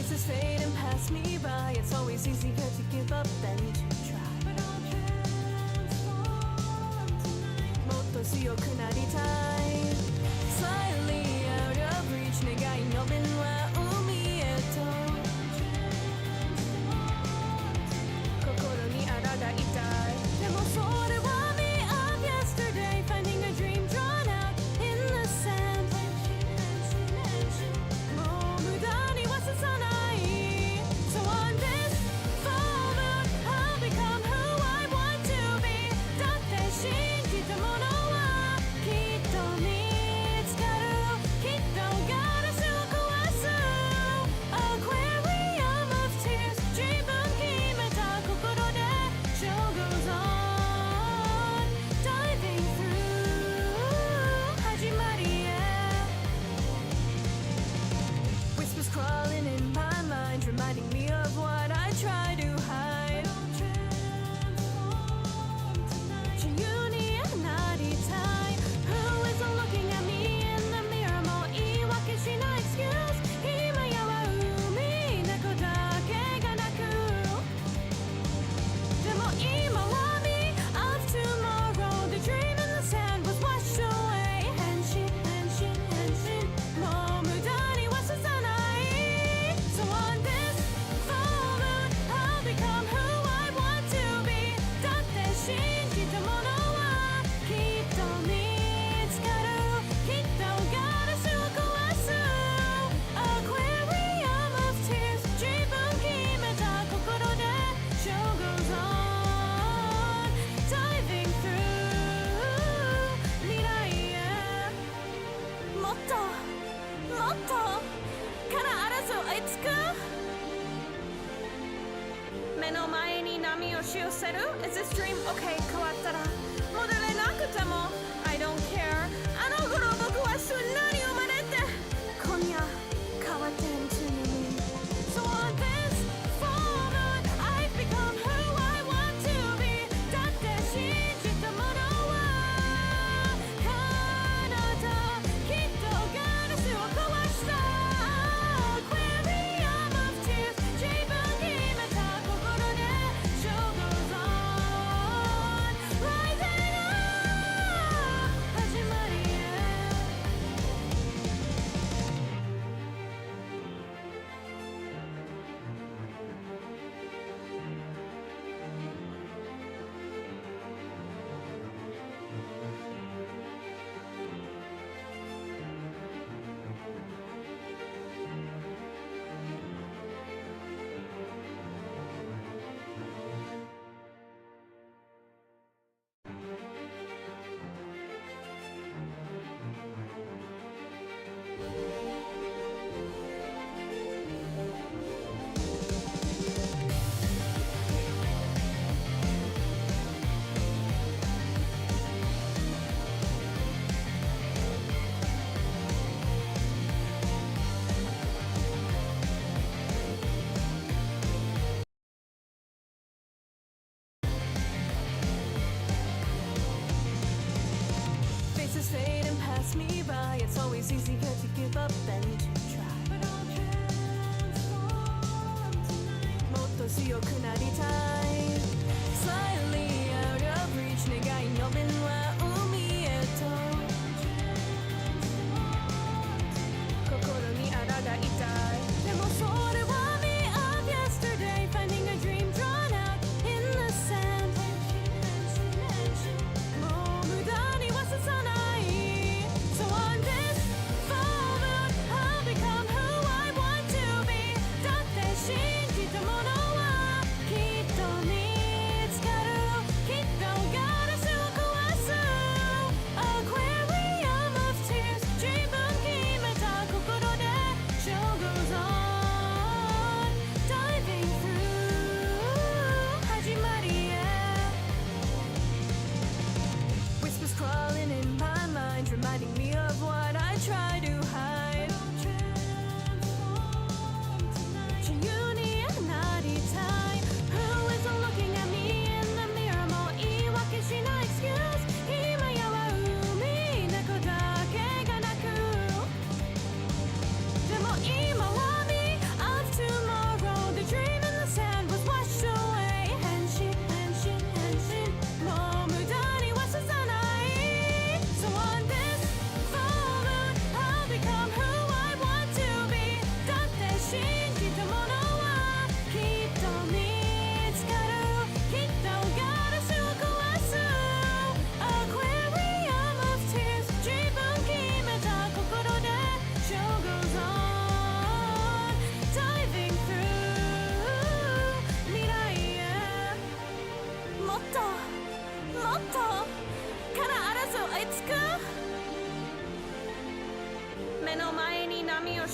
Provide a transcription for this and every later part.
Faces fade and pass me by. It's always easier to give up than to try. But I'll transform tonight. もっと強くなりたい Slightly out of reach 願いの弁は海へと心に抗いたいでもそれは me of yesterday Finding a dream drawn out in the sand もう無駄にはささない So on this full moon I'll become who I want to be だって信じたものはきっと見つかるきっとガラスを壊す Aquarium of tears 自分決めた心で Show goes on Diving through 始まりへ Whispers crawling in my mind Reminding me of what I try to hide 自由になりたい Who isn't looking at me in the mirror もう言い訳しない excuse 今やは海猫だけが泣くでも今は me of tomorrow The dream in the sand was washed away 変身もう無駄にはささない So on this full moon I'll become who I want to be だって信じたものはきっと見つかるきっとガラスを壊す Aquarium of tears 自分決めた心で Show goes on Diving through 未来へもっとから争いつく目の前に波押し寄せる Is this dream okay 変わったら戻れなくても I don't care あの頃僕はすんなり生まれて今夜変わって into me So on this full moon I've become who I want to be だって信じたものは彼方きっとガラスを壊した Aquarium of tears 自分決めた心で Show goes on Rising up 始まりへ Faces fade and pass me by. It's always easier to give up than to try. But I'll transform tonight. もっと強くなりたい Slightly out of reach 願いの弁は海へと心に抗いたいでもそれは me of yesterday Finding a dream drawn out in the sand もう無駄にはささない So on this full moon I'll become who I want to be だって信じたものはきっと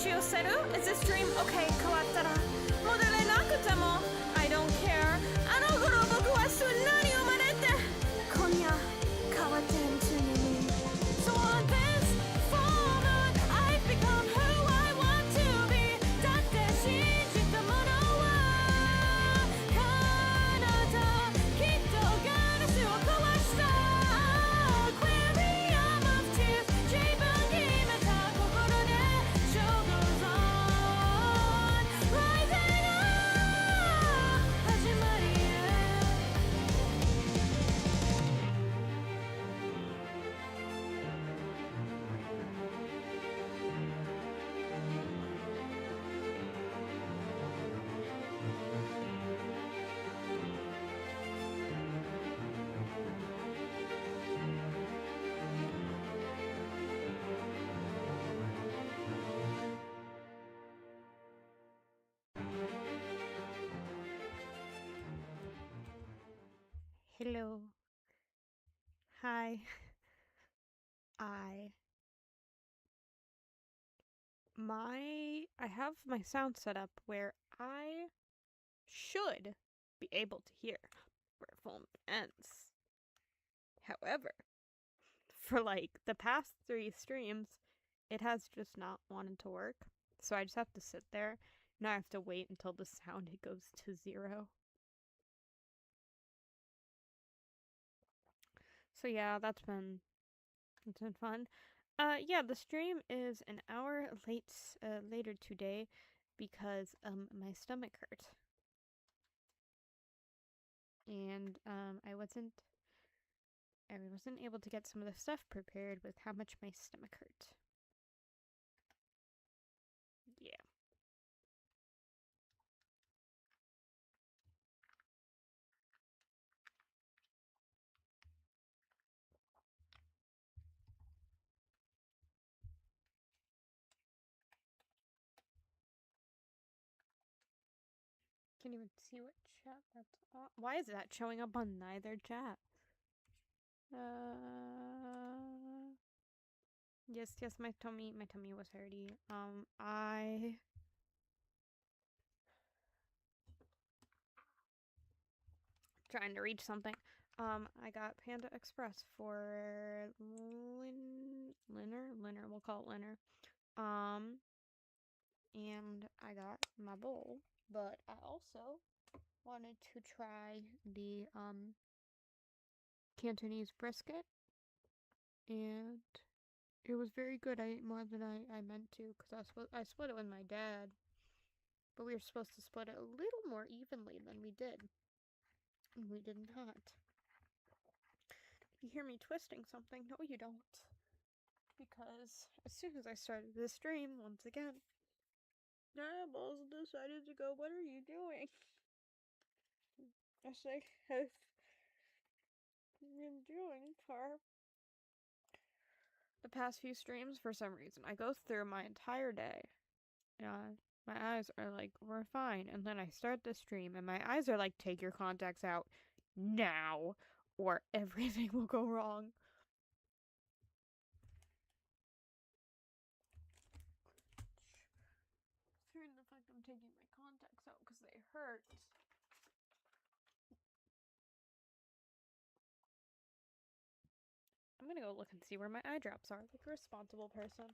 押し寄せる Is this dream okay 変わったら戻れなくても I don't care あの頃僕はすんなり生まれて今夜変わって into me So on this full moon I've become who I want to be だって信じたものは彼方きっとガラスを壊した Aquarium of tears 自分決めた心で Show goes on Rising up 始まりへHello. Hi. I have my sound set up where I should be able to hear where film ends. However, for like the past 3 streams, it has just not wanted to work. So I just have to sit there and I have to wait until the sound goes to 0. So yeah, it's been fun. Yeah, the stream is an hour later today because my stomach hurt. And I wasn't able to get some of the stuff prepared with how much my stomach hurt. Yeah. Can't even see what chat that's on. Why is that showing up on neither chat? Yes, my tummy was hurty. I trying to reach something. I got Panda Express for Linner, we'll call it Linner. And I got my bowl, but I also wanted to try the Cantonese brisket, and it was very good. I ate more than I meant to because I split it with my dad, but we were supposed to split it a little more evenly than we did, and we did not. You hear me twisting something? No, you don't. Because as soon as I started this stream, once again, my eyeballs decided to go, what are you doing? As I have been doing for the past few streams for some reason. I go through my entire day. My eyes are like, we're fine. And then I start the stream and my eyes are like, take your contacts out now or everything will go wrong. Fearing the fact I'm taking my contacts out because they hurt. I'm gonna go look and see where my eye drops are, like a responsible person.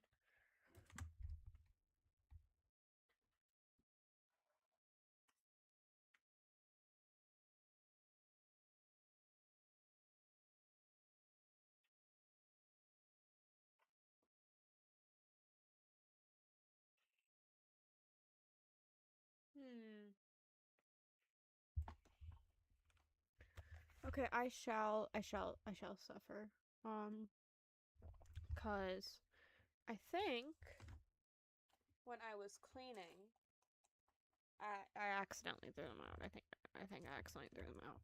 Okay, I shall suffer. Cause I think when I was cleaning, I accidentally threw them out. I think I accidentally threw them out.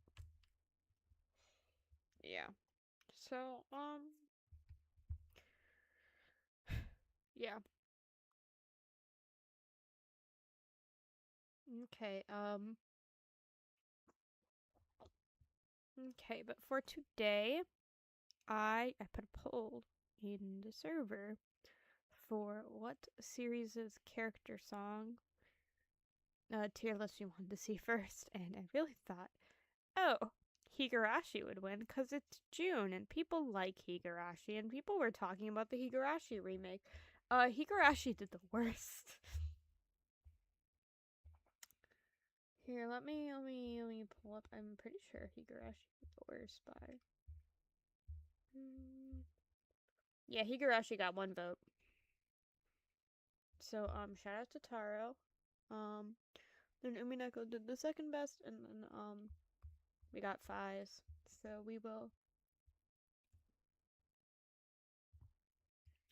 Yeah. So, yeah. Okay, okay, but for today, I put a poll in the server for what series' character song tier list you wanted to see first, and I really thought, oh, Higurashi would win because it's June and people like Higurashi, and people were talking about the Higurashi remake. Higurashi did the worst. Here, let me pull up. I'm pretty sure Higurashi did the worst by. Yeah, Higurashi got 1 vote. So, shout out to Taro. Then Umineko did the second best, and then, we got Fies. So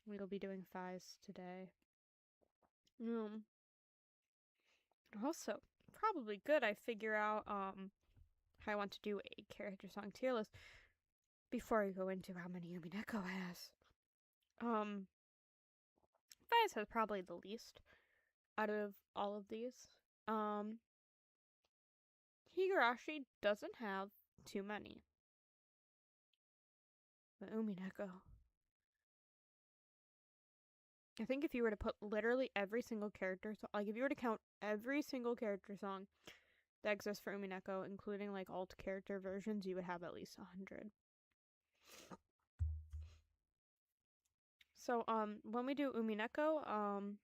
we'll be doing Fies today. Also, probably good I figure out, how I want to do a character song tier list before I go into how many Umineko has. Fies has probably the least out of all of these. Higurashi doesn't have too many. But Umineko. I think if you were to put literally every single character, like if you were to count every single character song that exists for Umineko, including like alt character versions, you would have at least 100. So, when we do Umineko,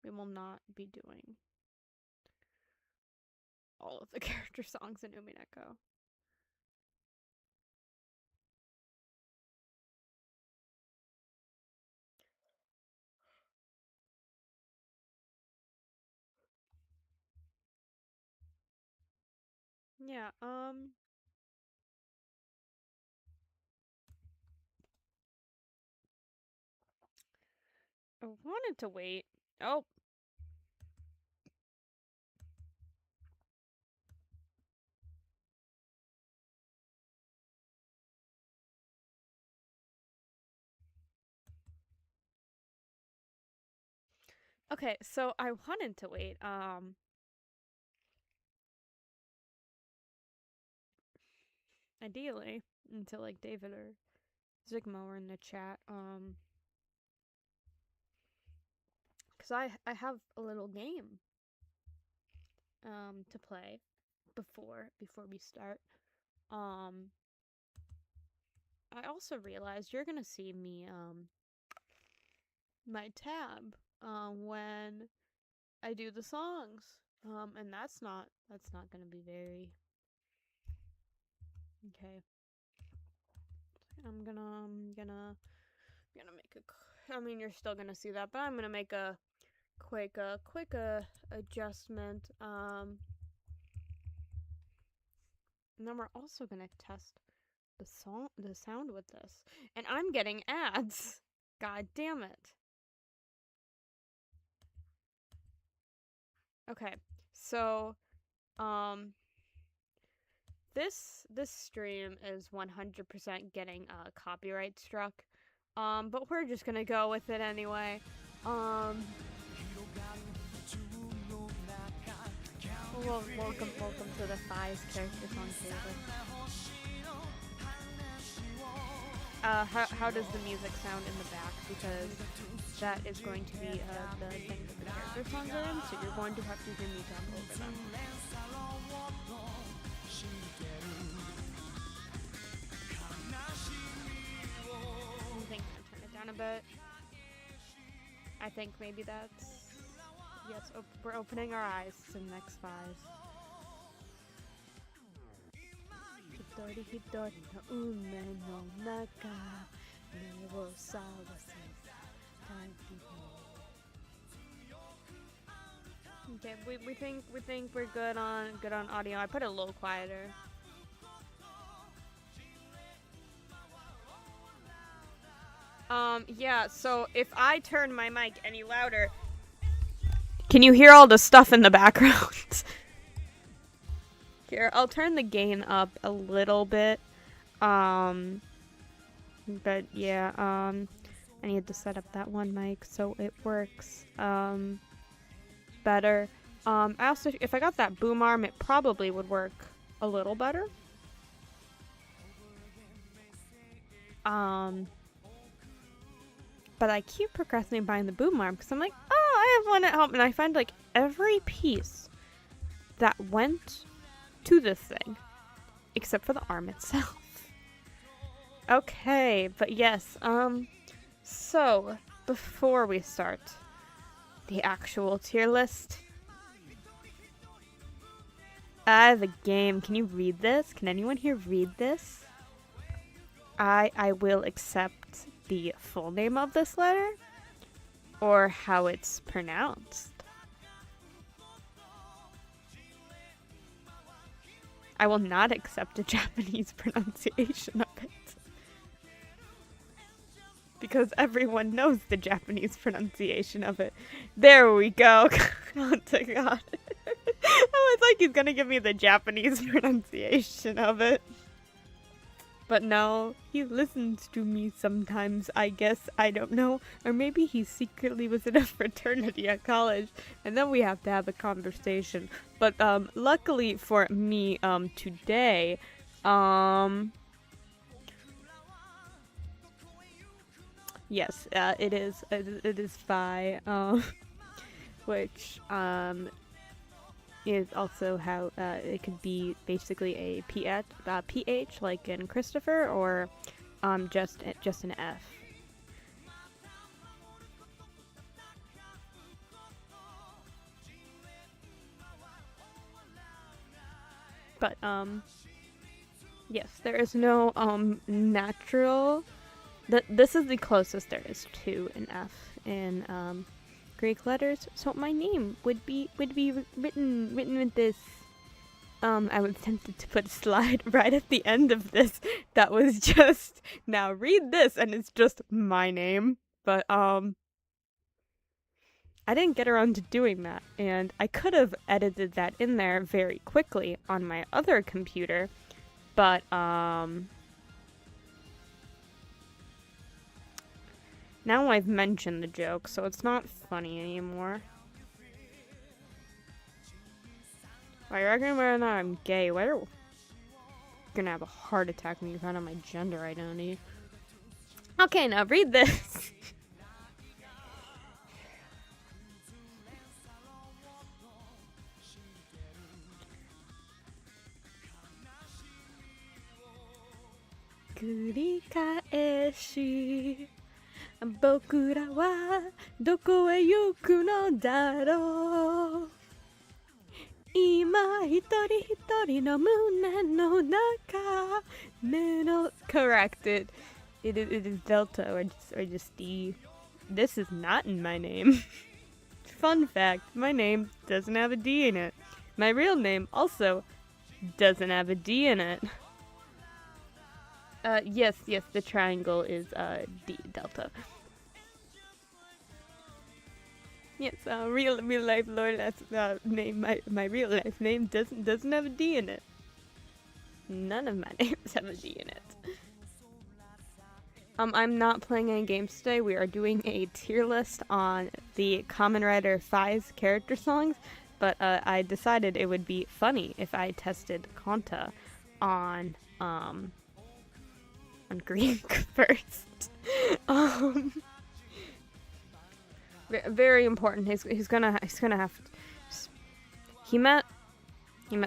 we will not be doing all of the character songs in Umineko. Yeah, I wanted to wait. Oh. Okay, so I wanted to wait, ideally, until like David or Zigmo are in the chat, because I have a little game, to play before we start. I also realized you're gonna see me, my tab, when I do the songs, and that's not gonna be very. Okay. I'm gonna make a. I mean, you're still gonna see that, but I'm gonna make a quick adjustment. And then we're also gonna test the sound with this, and I'm getting ads. God damn it. Okay, so, this stream is 100% getting copyright struck, but we're just gonna go with it anyway. Welcome to the Fies character song table. How does the music sound in the back? Because that is going to be the thing that the character songs are in, so you're going to have to hear me talk over them. I think I'm gonna turn it down a bit. I think maybe that's... Yes, we're opening our eyes to the next Fies. Hidori hidori no ume no naka me wo sawase Okay, we think we're good on audio. I put it a little quieter. Yeah, so if I turn my mic any louder, can you hear all the stuff in the background? Here, I'll turn the gain up a little bit. But yeah, I need to set up that one mic so it works better. I also, if I got that boom arm, it probably would work a little better. But but I keep procrastinating buying the boom arm because I'm like, oh, I have one at home. And I find like every piece that went to this thing, except for the arm itself. Okay, but yes, so before we start the actual tier list, I have a game. Can you read this? Can anyone here read this? I will accept the full name of this letter or how it's pronounced. I will not accept a Japanese pronunciation of it. Because everyone knows the Japanese pronunciation of it. There we go. Oh to God. I was like, he's gonna give me the Japanese pronunciation of it. But no, he listens to me sometimes, I guess. I don't know. Or maybe he secretly was in a fraternity at college. And then we have to have a conversation. But luckily for me today, yes, it is Phi, which is also how it could be basically a PH like in Christopher, or just an F. But yes, there is no natural. This is the closest there is to an F in Greek letters, so my name would be written with this. I was tempted to put a slide right at the end of this that was just, now read this, and it's just my name. But I didn't get around to doing that, and I could have edited that in there very quickly on my other computer, but now I've mentioned the joke, so it's not funny anymore. Why, you're arguing whether or not I'm gay. You're gonna have a heart attack when you find out my gender identity. Okay, now read this. Kurikaeshi 僕らはどこへ行くのだろう今一人一人の胸の中目の corrected. It is Delta or just D. This is not in my name. Fun fact, my name doesn't have a D in it. My real name also doesn't have a D in it. Yes, the triangle is D, Delta. Yes, real life Lorela's name, my real life name doesn't have a D in it. None of my names have a D in it. I'm not playing any games today. We are doing a tier list on the Kamen Rider Phi's character songs, but I decided it would be funny if I tested Kanta on Greek first. Very important. He's gonna have to, he met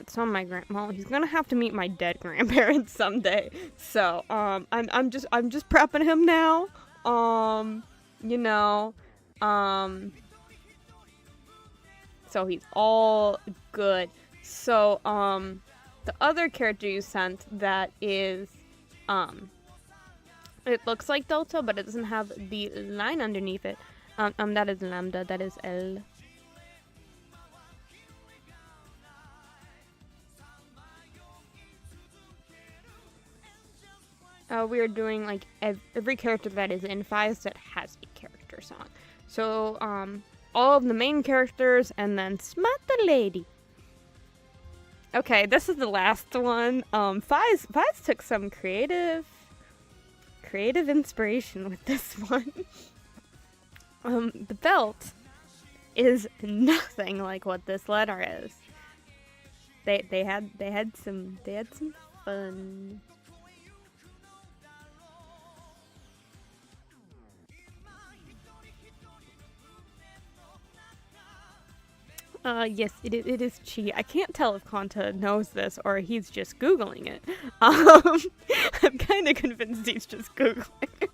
some of my well, he's gonna have to meet my dead grandparents someday. So I'm just prepping him now. You know, so he's all good. So the other character you sent that is it looks like Delta, but it doesn't have the line underneath it. That is Lambda, that is L. We are doing like every character that is in Phi's that has a character song. So, all of the main characters and then Smart the Lady. Okay, this is the last one. Phi's took some creative inspiration with this one. The belt is nothing like what this letter is. They had some fun. Yes, it is chi. I can't tell if Kanta knows this or he's just Googling it. I'm kind of convinced he's just Googling it.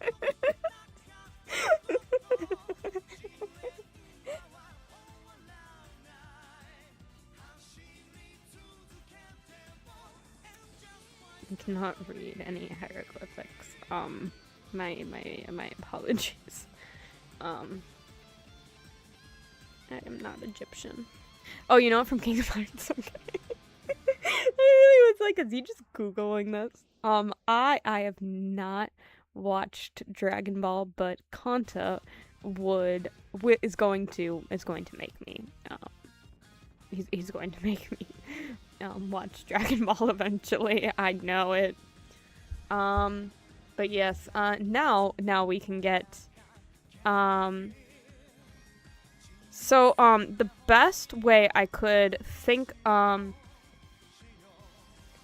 I cannot read any hieroglyphics. My apologies. I am not Egyptian. Oh, you know what? From Kingdom Hearts. Okay. I really was like, is he just Googling this? I have not watched Dragon Ball, but Kanta is going to make me. He's going to make me watch Dragon Ball eventually. I know it. But yes, now we can get so the best way I could think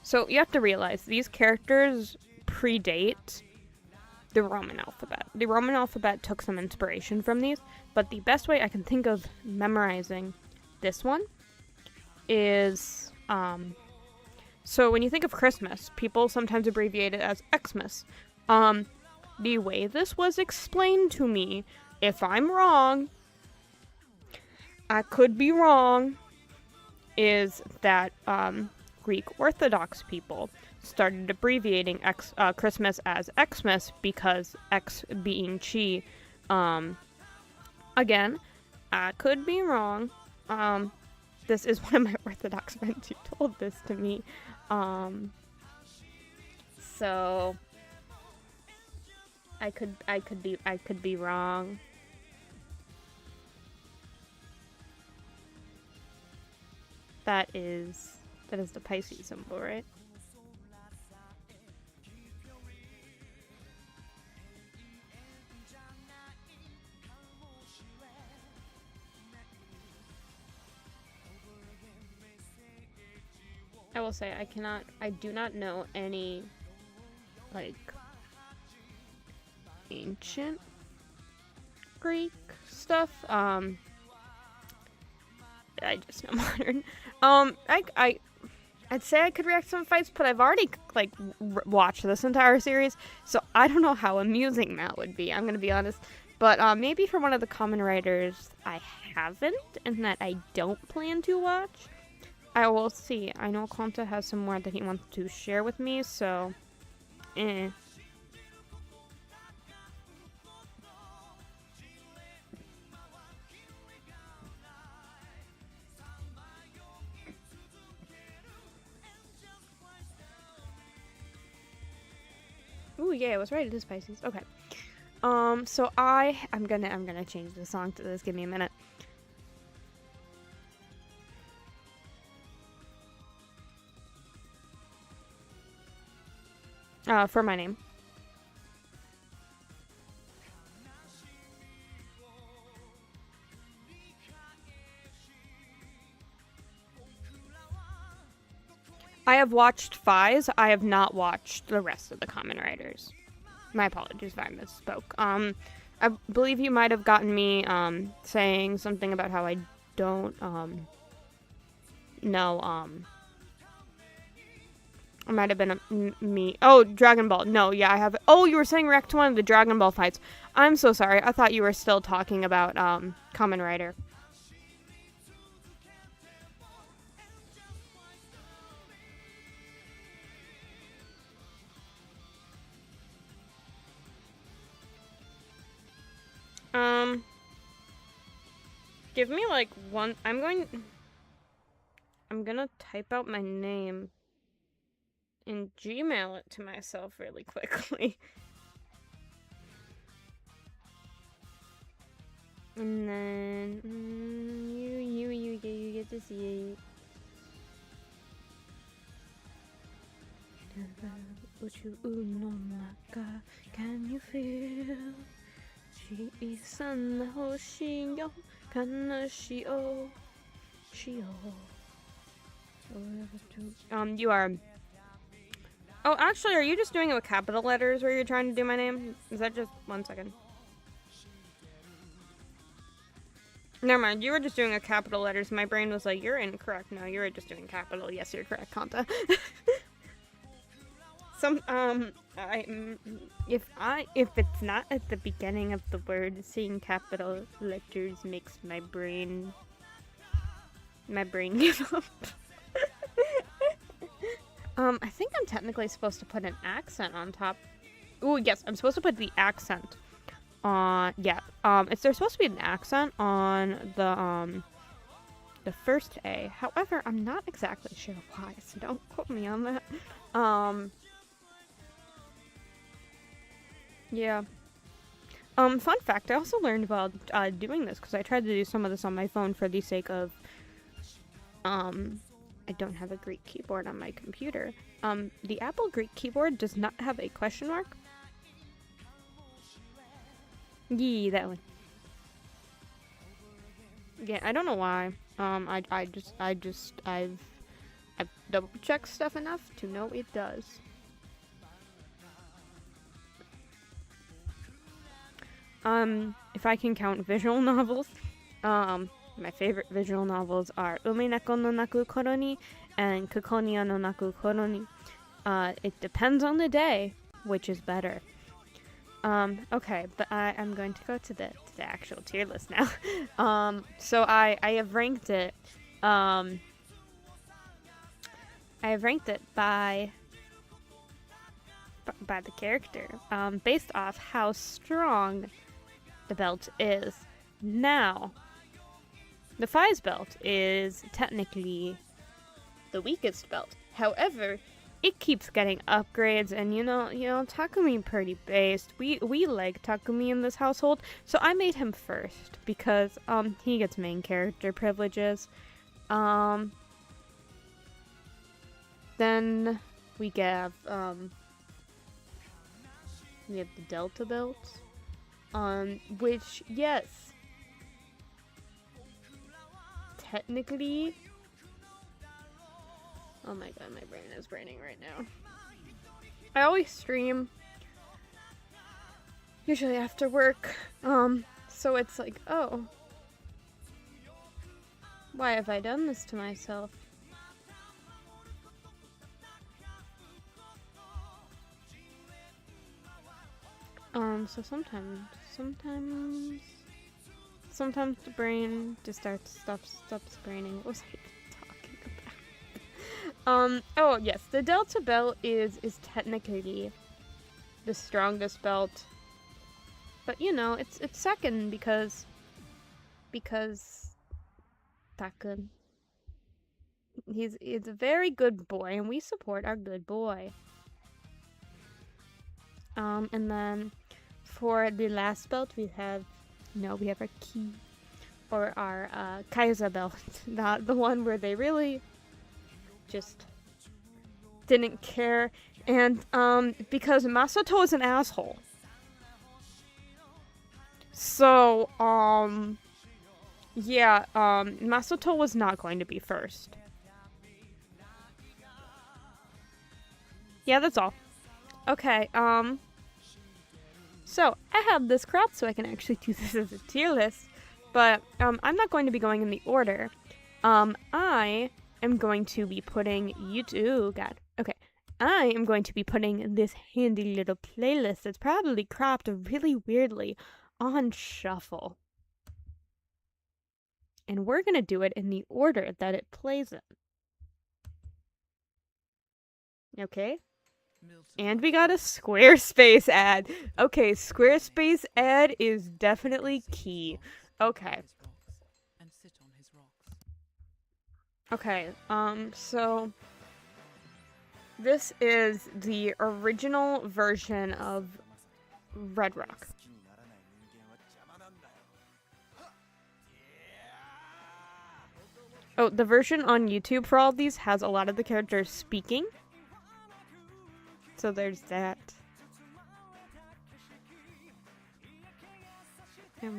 so you have to realize these characters predate the Roman alphabet. The Roman alphabet took some inspiration from these, but the best way I can think of memorizing this one is so when you think of Christmas, people sometimes abbreviate it as Xmas. The way this was explained to me, if I'm wrong, I could be wrong, is that Greek Orthodox people started abbreviating Christmas as Xmas because X being chi. Again, I could be wrong. This is one of my Orthodox friends who told this to me. So I could be wrong. That is the Pisces symbol, right? I will say I do not know any like ancient Greek stuff. I just know modern. I'd say I could react to some fights, but I've already like watched this entire series, so I don't know how amusing that would be. I'm gonna be honest, but maybe for one of the Kamen Riders I haven't, and that I don't plan to watch. I will see. I know Kanta has some more that he wants to share with me, so Ooh, yeah, I was right. It is Pisces. Okay. So I'm gonna change the song to this. Give me a minute. For my name. I have watched Fies. I have not watched the rest of the Kamen Riders. My apologies if I misspoke. I believe you might have gotten me saying something about how I don't know it might have been me. Oh, Dragon Ball. No, yeah, I have. Oh, you were saying react to one of the Dragon Ball fights. I'm so sorry. I thought you were still talking about Kamen Rider. Give me like one. I'm gonna type out my name and Gmail it to myself really quickly. And then you get to see it. Can you feel? You are. Oh, actually, are you just doing it with capital letters where you're trying to do my name? Is that just 1 second? Never mind, you were just doing a capital letters. My brain was like, you're incorrect. No, you were just doing capital. Yes, you're correct, Kanta. If it's not at the beginning of the word, seeing capital letters makes my brain give up. I think I'm technically supposed to put an accent on top. Ooh, yes, I'm supposed to put the accent on, yeah. There's supposed to be an accent on the first A. However, I'm not exactly sure why, so don't quote me on that. Yeah. Fun fact, I also learned while doing this, because I tried to do some of this on my phone for the sake of, I don't have a Greek keyboard on my computer. The Apple Greek keyboard does not have a question mark. Yee, that one. Yeah, I don't know why. I've double checked stuff enough to know it does. If I can count visual novels, my favorite visual novels are Ume Neko no Naku Koro ni and Kokonia no Naku Koro ni. It depends on the day, which is better. Okay, but I'm going to go to the actual tier list now. So I have ranked it, I have ranked it by the character, based off how strong the belt is. Now, the Fi's belt is technically the weakest belt. However, it keeps getting upgrades, and you know, Takumi pretty based. We like Takumi in this household, so I made him first because he gets main character privileges. Then we have the Delta belt, which, yes, technically. Oh my god, my brain is braining right now. I always stream, usually after work, so it's like, oh, why have I done this to myself? So sometimes the brain just stops braining. What was I talking about? Oh yes, the Delta belt is technically the strongest belt, but you know, it's second because Takun. He's a very good boy, and we support our good boy. And then for the last belt, we have our key, or our Kaiser belt, not the one where they really just didn't care, and because Masato is an asshole. So yeah, Masato was not going to be first. Yeah, that's all. Okay, so I have this cropped so I can actually do this as a tier list, but I'm not going to be going in the order. I am going to be putting I am going to be putting this handy little playlist that's probably cropped really weirdly on shuffle. And we're going to do it in the order that it plays in. Okay? And we got a Squarespace ad. Okay, Squarespace ad is definitely key. Okay. Okay, so this is the original version of Red Rock. Oh, the version on YouTube for all of these has a lot of the characters speaking. So there's that. I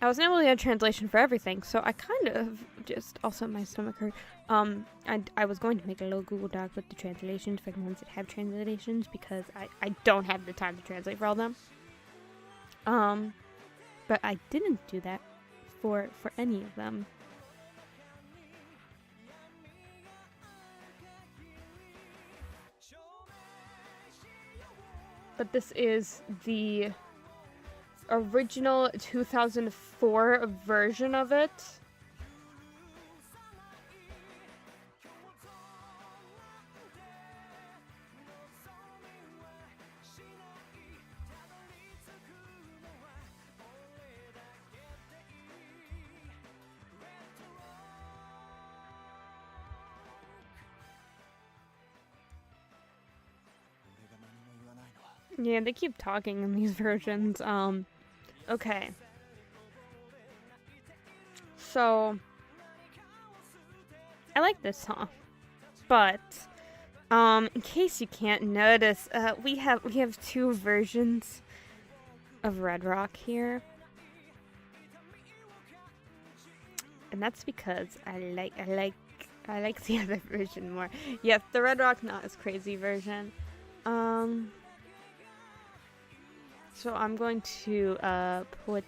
wasn't able to get a translation for everything, so I kind of just, also my stomach hurt. I was going to make a little Google Doc with the translations for the ones that have translations, because I don't have the time to translate for all of them. But I didn't do that for any of them. But this is the original 2004 version of it. Yeah, they keep talking in these versions. Okay. So, I like this song, but, in case you can't notice, we have two versions of Red Rock here. And that's because I like the other version more. Yes, the Red Rock Not As Crazy version. So I'm going to put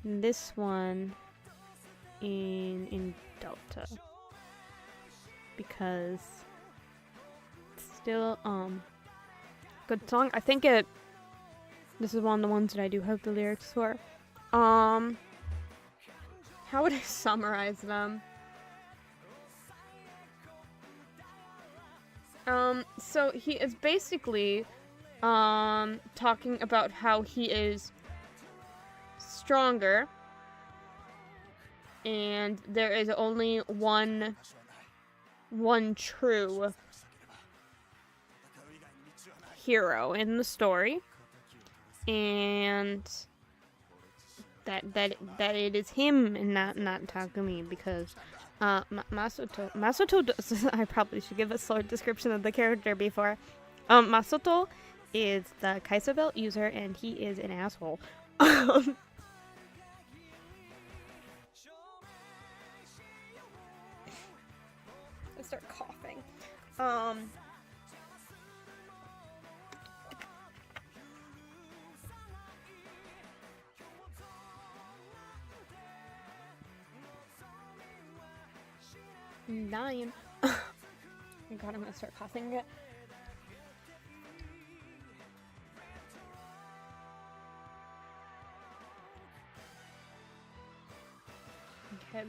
this one in Delta because it's still good song. I think this is one of the ones that I do have the lyrics for. How would I summarize them? So he is basically talking about how he is stronger and there is only one true hero in the story, and that it is him and not Takumi, because Masato does, I probably should give a short description of the character before. Masato is the Kaiso belt user, and he is an asshole. I start coughing. I'm dying. Oh my god, I'm gonna start coughing again. Okay,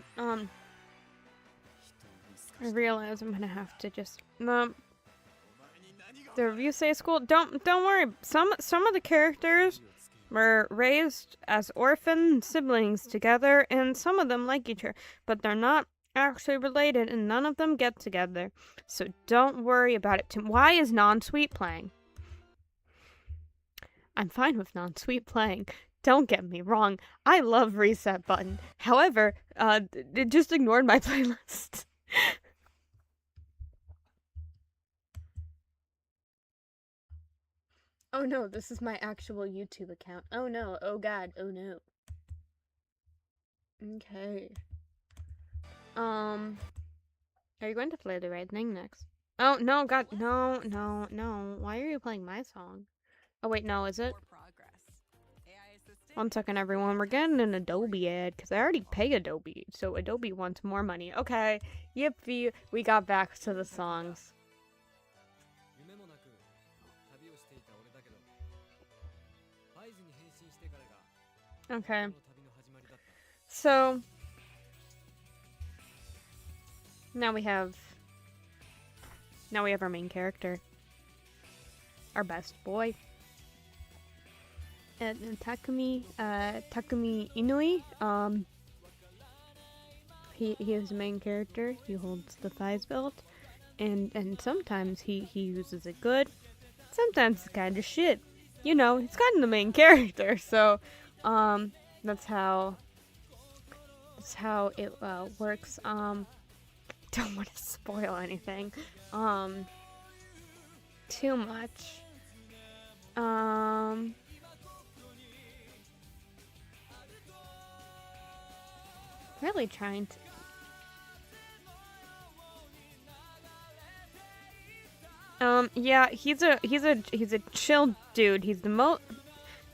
I realize I'm gonna have to just, the review say school, don't worry, some of the characters were raised as orphan siblings together, and some of them like each other, but they're not actually related, and none of them get together, so don't worry about it. Why is Non-Sweet playing? I'm fine with Non-Sweet playing. Don't get me wrong, I love Reset Button. However, it just ignored my playlist. Oh no, this is my actual YouTube account. Oh no, oh god, oh no. Okay. Are you going to play the right thing next? Oh, no, god, no. Why are you playing my song? Oh wait, no, is it? 1 second, everyone. We're getting an Adobe ad, because I already pay Adobe, so Adobe wants more money. Okay, yippee, we got back to the songs. Okay. So, now we have our main character. Our best boy. Takumi Inui, he is the main character. He holds the Thighs belt, and sometimes he uses it good, sometimes it's kind of shit. You know, he's kind of the main character, so that's how it works. Don't want to spoil anything too much. Really trying to. Yeah, he's a chill dude. He's the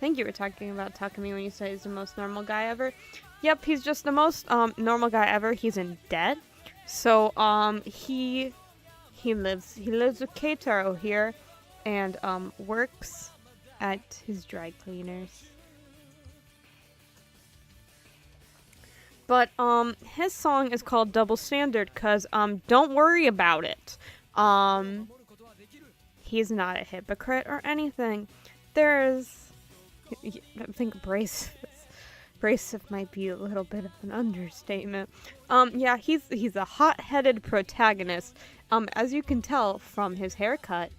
think you were talking about Takumi when you said he's the most normal guy ever. Yep, he's just the most normal guy ever. He's in debt. So he lives with Keitaro here and works at his dry cleaners. But his song is called Double Standard because don't worry about it. He's not a hypocrite or anything. I think abrasive might be a little bit of an understatement. Yeah, he's a hot-headed protagonist. As you can tell from his haircut.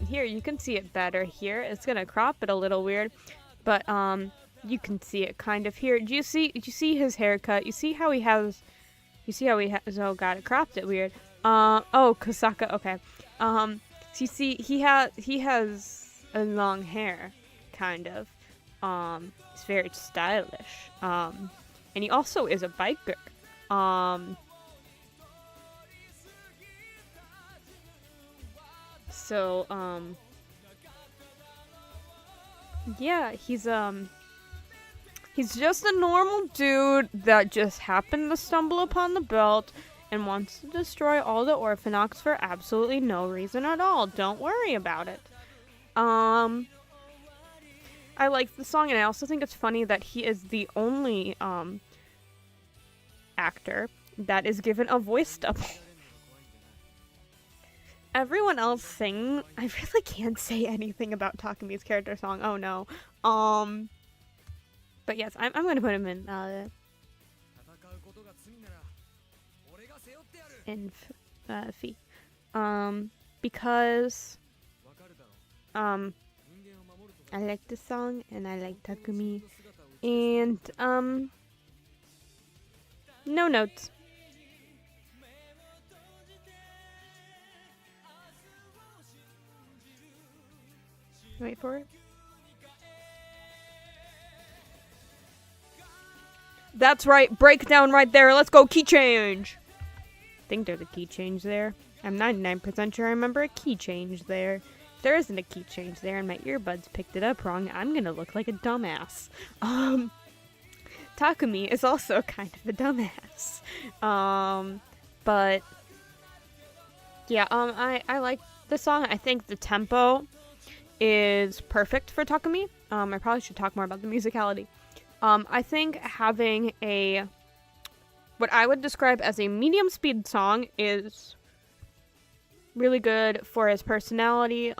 Here, you can see it better here. It's gonna crop it a little weird, but you can see it kind of here. Do you see his haircut? You see how he has, oh god, it cropped it weird. Oh, Kosaka, okay. So you see, he has a long hair, kind of. It's very stylish. And he also is a biker. So, yeah, he's just a normal dude that just happened to stumble upon the belt and wants to destroy all the Orphanox for absolutely no reason at all. Don't worry about it. I like the song, and I also think it's funny that he is the only, actor that is given a voice double. Everyone else sing. I really can't say anything about Takumi's character song. Oh no. But yes, I'm gonna put him in Fee. Because I like the song and I like Takumi, and no notes. Wait for it. That's right, breakdown right there. Let's go, key change. I think there's a key change there. I'm 99% sure I remember a key change there. If there isn't a key change there and my earbuds picked it up wrong, I'm gonna look like a dumbass. Takumi is also kind of a dumbass. But yeah, I like the song. I think the tempo is perfect for Takumi. I probably should talk more about the musicality. I think having what I would describe as a medium speed song is really good for his personality.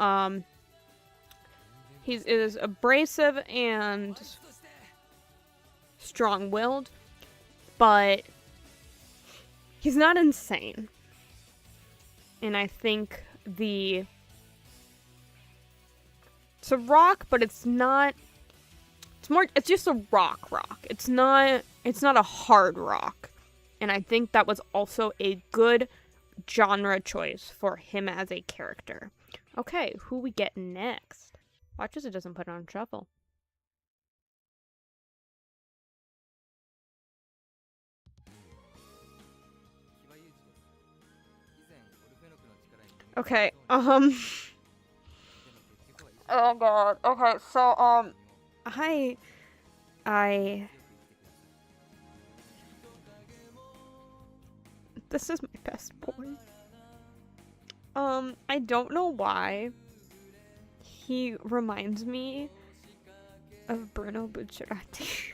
He is abrasive and strong-willed, but he's not insane. And I think it's a rock, but it's not. It's just a rock. It's not a hard rock. And I think that was also a good genre choice for him as a character. Okay, who we get next? Watch as it doesn't put it on shuffle. Okay, oh god. Okay, so, this is my best boy. I don't know why he reminds me of Bruno Bucciarati.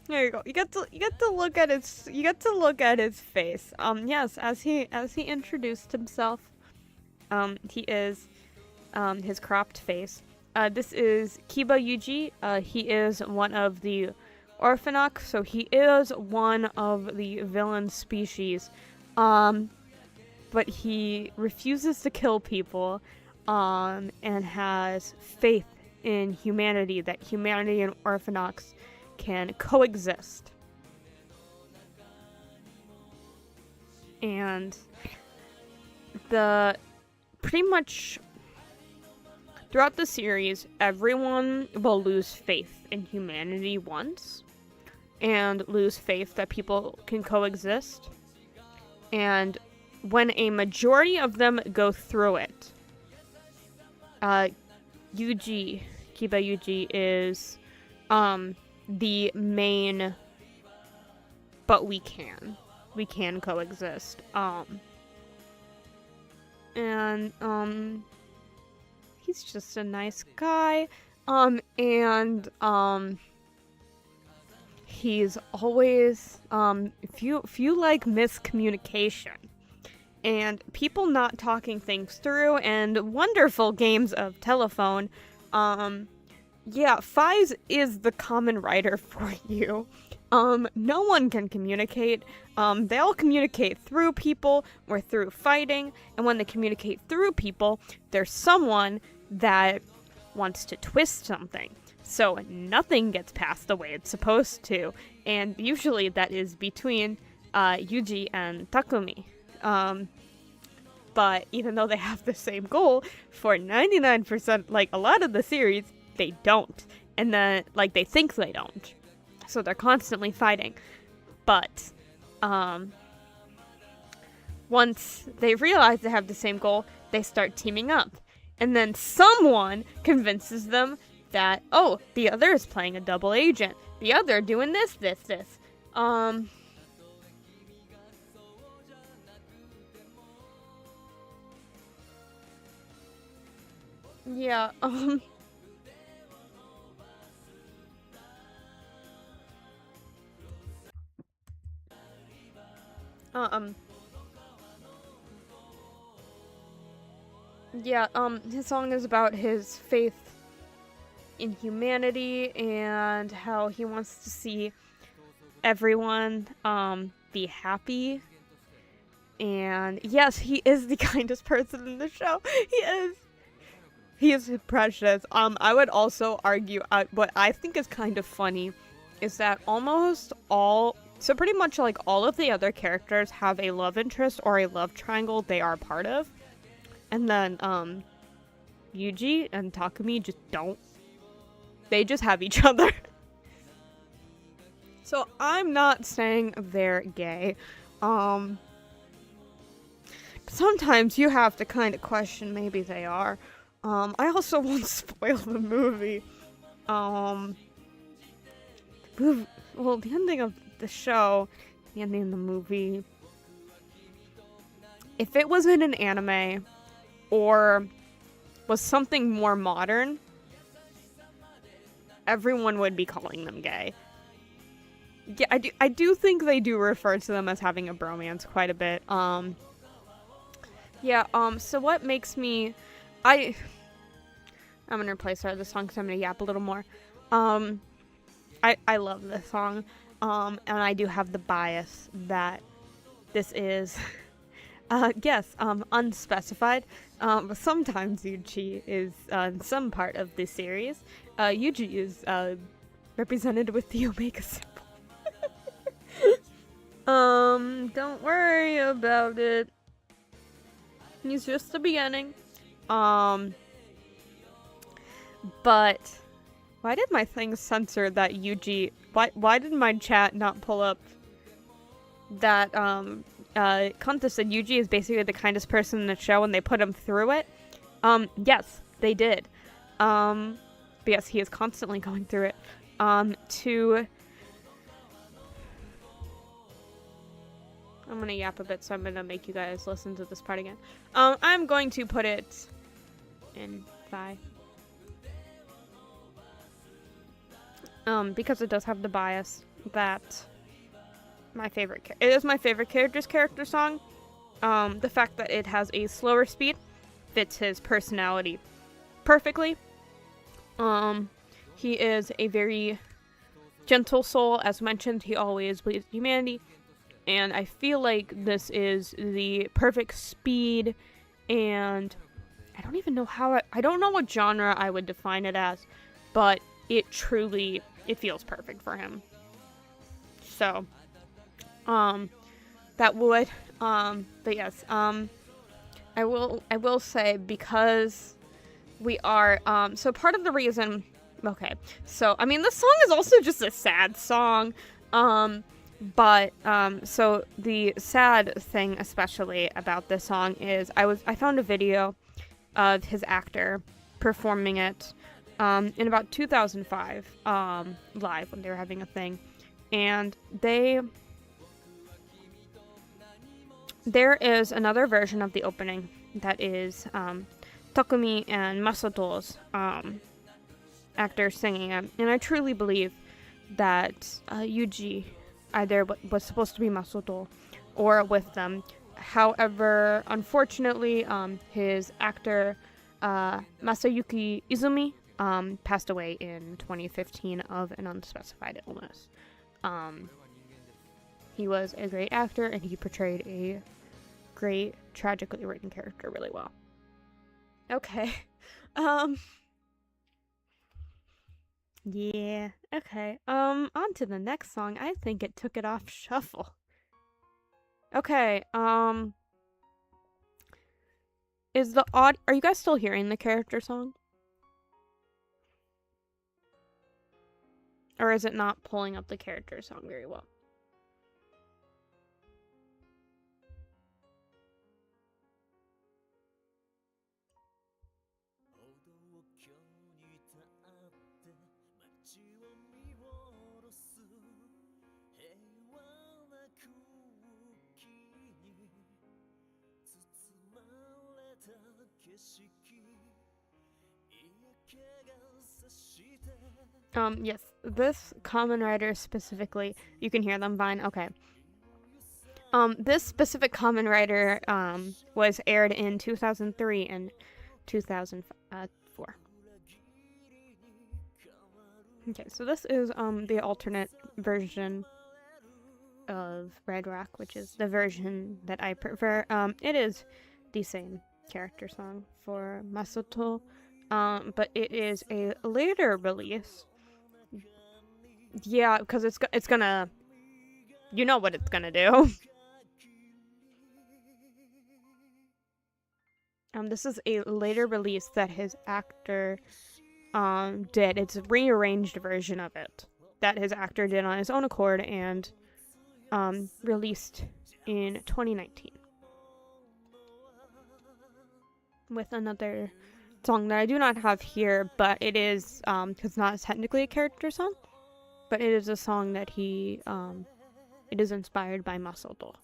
There you go. You get to look at his face. Yes, as he introduced himself, he is his cropped face. This is Kiba Yuji. He is one of the Orphanox, so he is one of the villain species. But he refuses to kill people, and has faith in humanity, that humanity and Orphanox can coexist. And pretty much throughout the series, everyone will lose faith in humanity once, and lose faith that people can coexist. And when a majority of them go through it, Yuji, Kiba Yuji is, the main, but we can coexist, and, he's just a nice guy, and, he's always, if you like miscommunication, and people not talking things through, and wonderful games of telephone, yeah, FiZ is the common writer for you. No one can communicate. They all communicate through people or through fighting, and when they communicate through people, there's someone that wants to twist something, so nothing gets passed the way it's supposed to, and usually that is between Yuji and Takumi. But even though they have the same goal, for 99%, like, a lot of the series, they don't. And then, like, they think they don't. So they're constantly fighting. But, once they realize they have the same goal, they start teaming up. And then someone convinces them that, oh, the other is playing a double agent. The other doing this. Yeah, yeah, his song is about his faith in humanity and how he wants to see everyone, be happy. And yes, he is the kindest person in the show. He is precious. I would also argue, what I think is kind of funny is that so pretty much like all of the other characters have a love interest or a love triangle they are part of. And then, Yuji and Takumi just don't. They just have each other. So I'm not saying they're gay. Sometimes you have to kind of question maybe they are. I also won't spoil the movie. Well, the ending of the show, the ending of the movie, if it was in an anime or was something more modern, everyone would be calling them gay. Yeah, I do think they do refer to them as having a bromance quite a bit. Yeah, so what makes me... I'm gonna replace this song because I'm gonna yap a little more. I love this song, and I do have the bias that this is, yes, unspecified, but sometimes Yuji is, in some part of this series, Yuji is, represented with the Omega symbol. Don't worry about it. He's just the beginning. But why did my thing censor that Yuji? Why did my chat not pull up that Kanta said Yuji is basically the kindest person in the show and they put him through it? Yes, they did. But yes, he is constantly going through it. I'm gonna yap a bit, so I'm gonna make you guys listen to this part again. I'm going to put it in Phi. Because it does have the bias that it is my favorite character song. The fact that it has a slower speed fits his personality perfectly. He is a very gentle soul. As mentioned, he always believes in humanity. And I feel like this is the perfect speed, and I don't even know I don't know what genre I would define it as, but it feels perfect for him. So, that would, but yes, I will say, because we are, so part of the reason, okay, so, I mean, this song is also just a sad song, but, so the sad thing especially about this song is I found a video of his actor, performing it in about 2005 live when they were having a thing. And there is another version of the opening that is Takumi and Masato's actors singing it. And I truly believe that Yuji either was supposed to be Masato or with them. However, unfortunately, his actor Masayuki Izumi passed away in 2015 of an unspecified illness. He was a great actor, and he portrayed a great, tragically written character really well. Okay. Yeah, okay. On to the next song. I think it took it off shuffle. Okay, are you guys still hearing the character song? Or is it not pulling up the character song very well? Yes, this Kamen Rider specifically, you can hear them fine, okay. This specific Kamen Rider, was aired in 2003 and 2004. Okay, so this is, the alternate version of Red Rock, which is the version that I prefer. It is the same character song for Masato, but it is a later release. Yeah, because it's gonna, you know what it's gonna do. This is a later release that his actor did. It's a rearranged version of it that his actor did on his own accord and released in 2019 with another song that I do not have here, but it is it's not technically a character song, but it is a song that he it is inspired by Masato.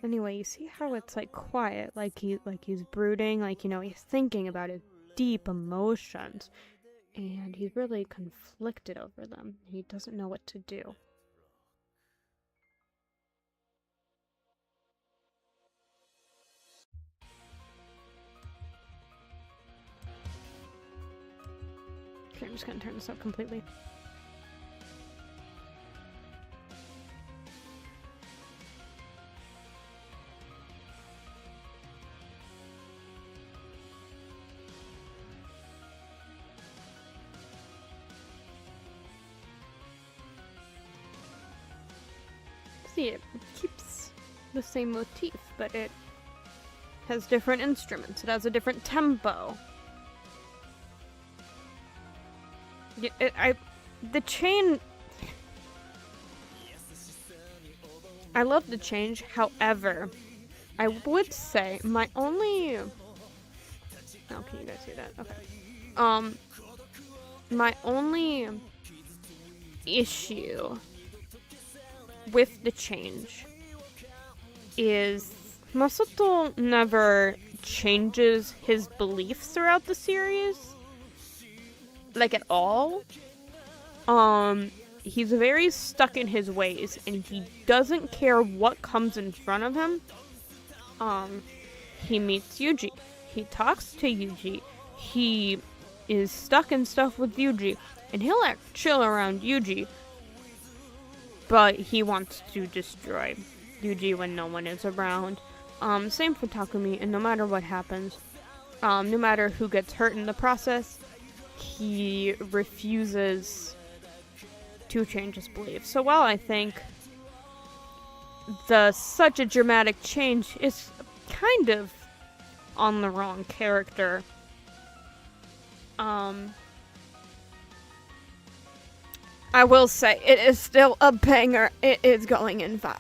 Anyway, you see how it's like quiet, like he's brooding, like, you know, he's thinking about his deep emotions, and he's really conflicted over them. He doesn't know what to do. Okay, I'm just gonna turn this up completely. See, it keeps the same motif, but it has different instruments. It has a different tempo. The chain, I love the change. However, I would say my only, oh, can you guys see that? Okay. My only issue with the change is Masato never changes his beliefs throughout the series. Like, at all. He's very stuck in his ways, and he doesn't care what comes in front of him. He meets Yuji. He talks to Yuji. He is stuck in stuff with Yuji, and he'll act chill around Yuji, but he wants to destroy Yuji when no one is around. Same for Takumi, and no matter what happens, no matter who gets hurt in the process, he refuses to change his beliefs. So while I think such a dramatic change is kind of on the wrong character, I will say it is still a banger. It is going in 5.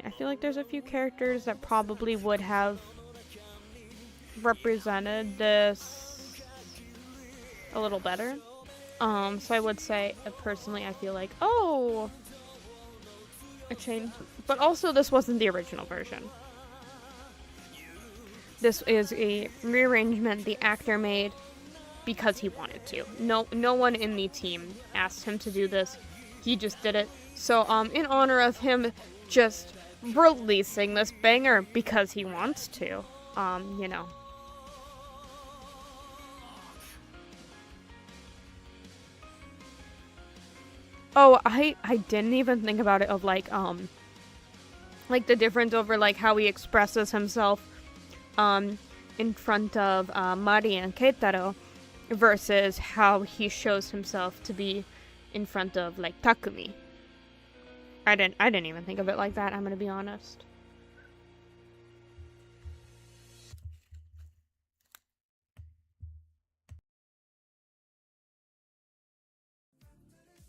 I feel like there's a few characters that probably would have represented this a little better. So I would say, personally, I feel like, oh, a change. But also, this wasn't the original version. This is a rearrangement the actor made because he wanted to. No one in the team asked him to do this. He just did it. So, in honor of him just releasing this banger because he wants to, you know. Oh, I didn't even think about it of, like the difference over, like, how he expresses himself, in front of, Mari and Keitaro versus how he shows himself to be in front of, like, Takumi. I didn't even think of it like that, I'm gonna be honest.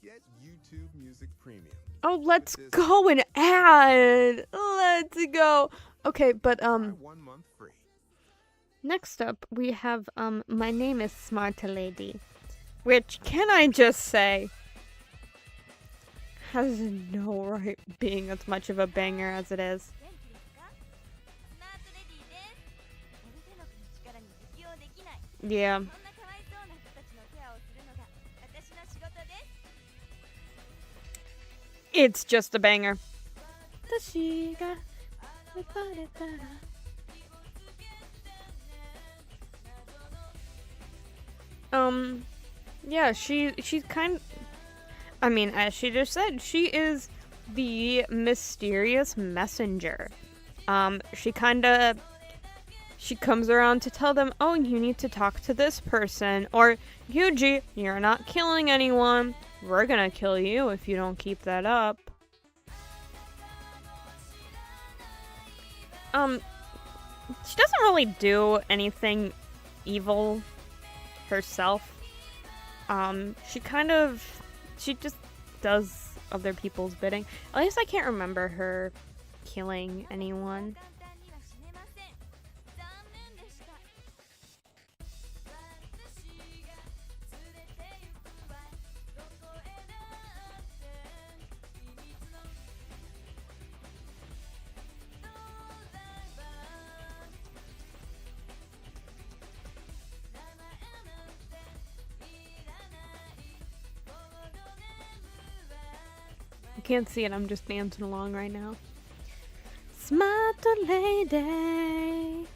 Get YouTube Music Premium. Oh, let's go and add! Let's go! Okay, but, 1 month free. next up, we have, My Name is Smart Lady, which, can I just say, has no right being as much of a banger as it is. Yeah. It's just a banger. Yeah, she's kind of, I mean, as she just said, she is the mysterious messenger. She comes around to tell them, oh, you need to talk to this person, or, Yuji, you're not killing anyone. We're gonna kill you if you don't keep that up. She doesn't really do anything evil herself. She just does other people's bidding. At least I can't remember her killing anyone. You can't see it, I'm just dancing along right now. Smart lady.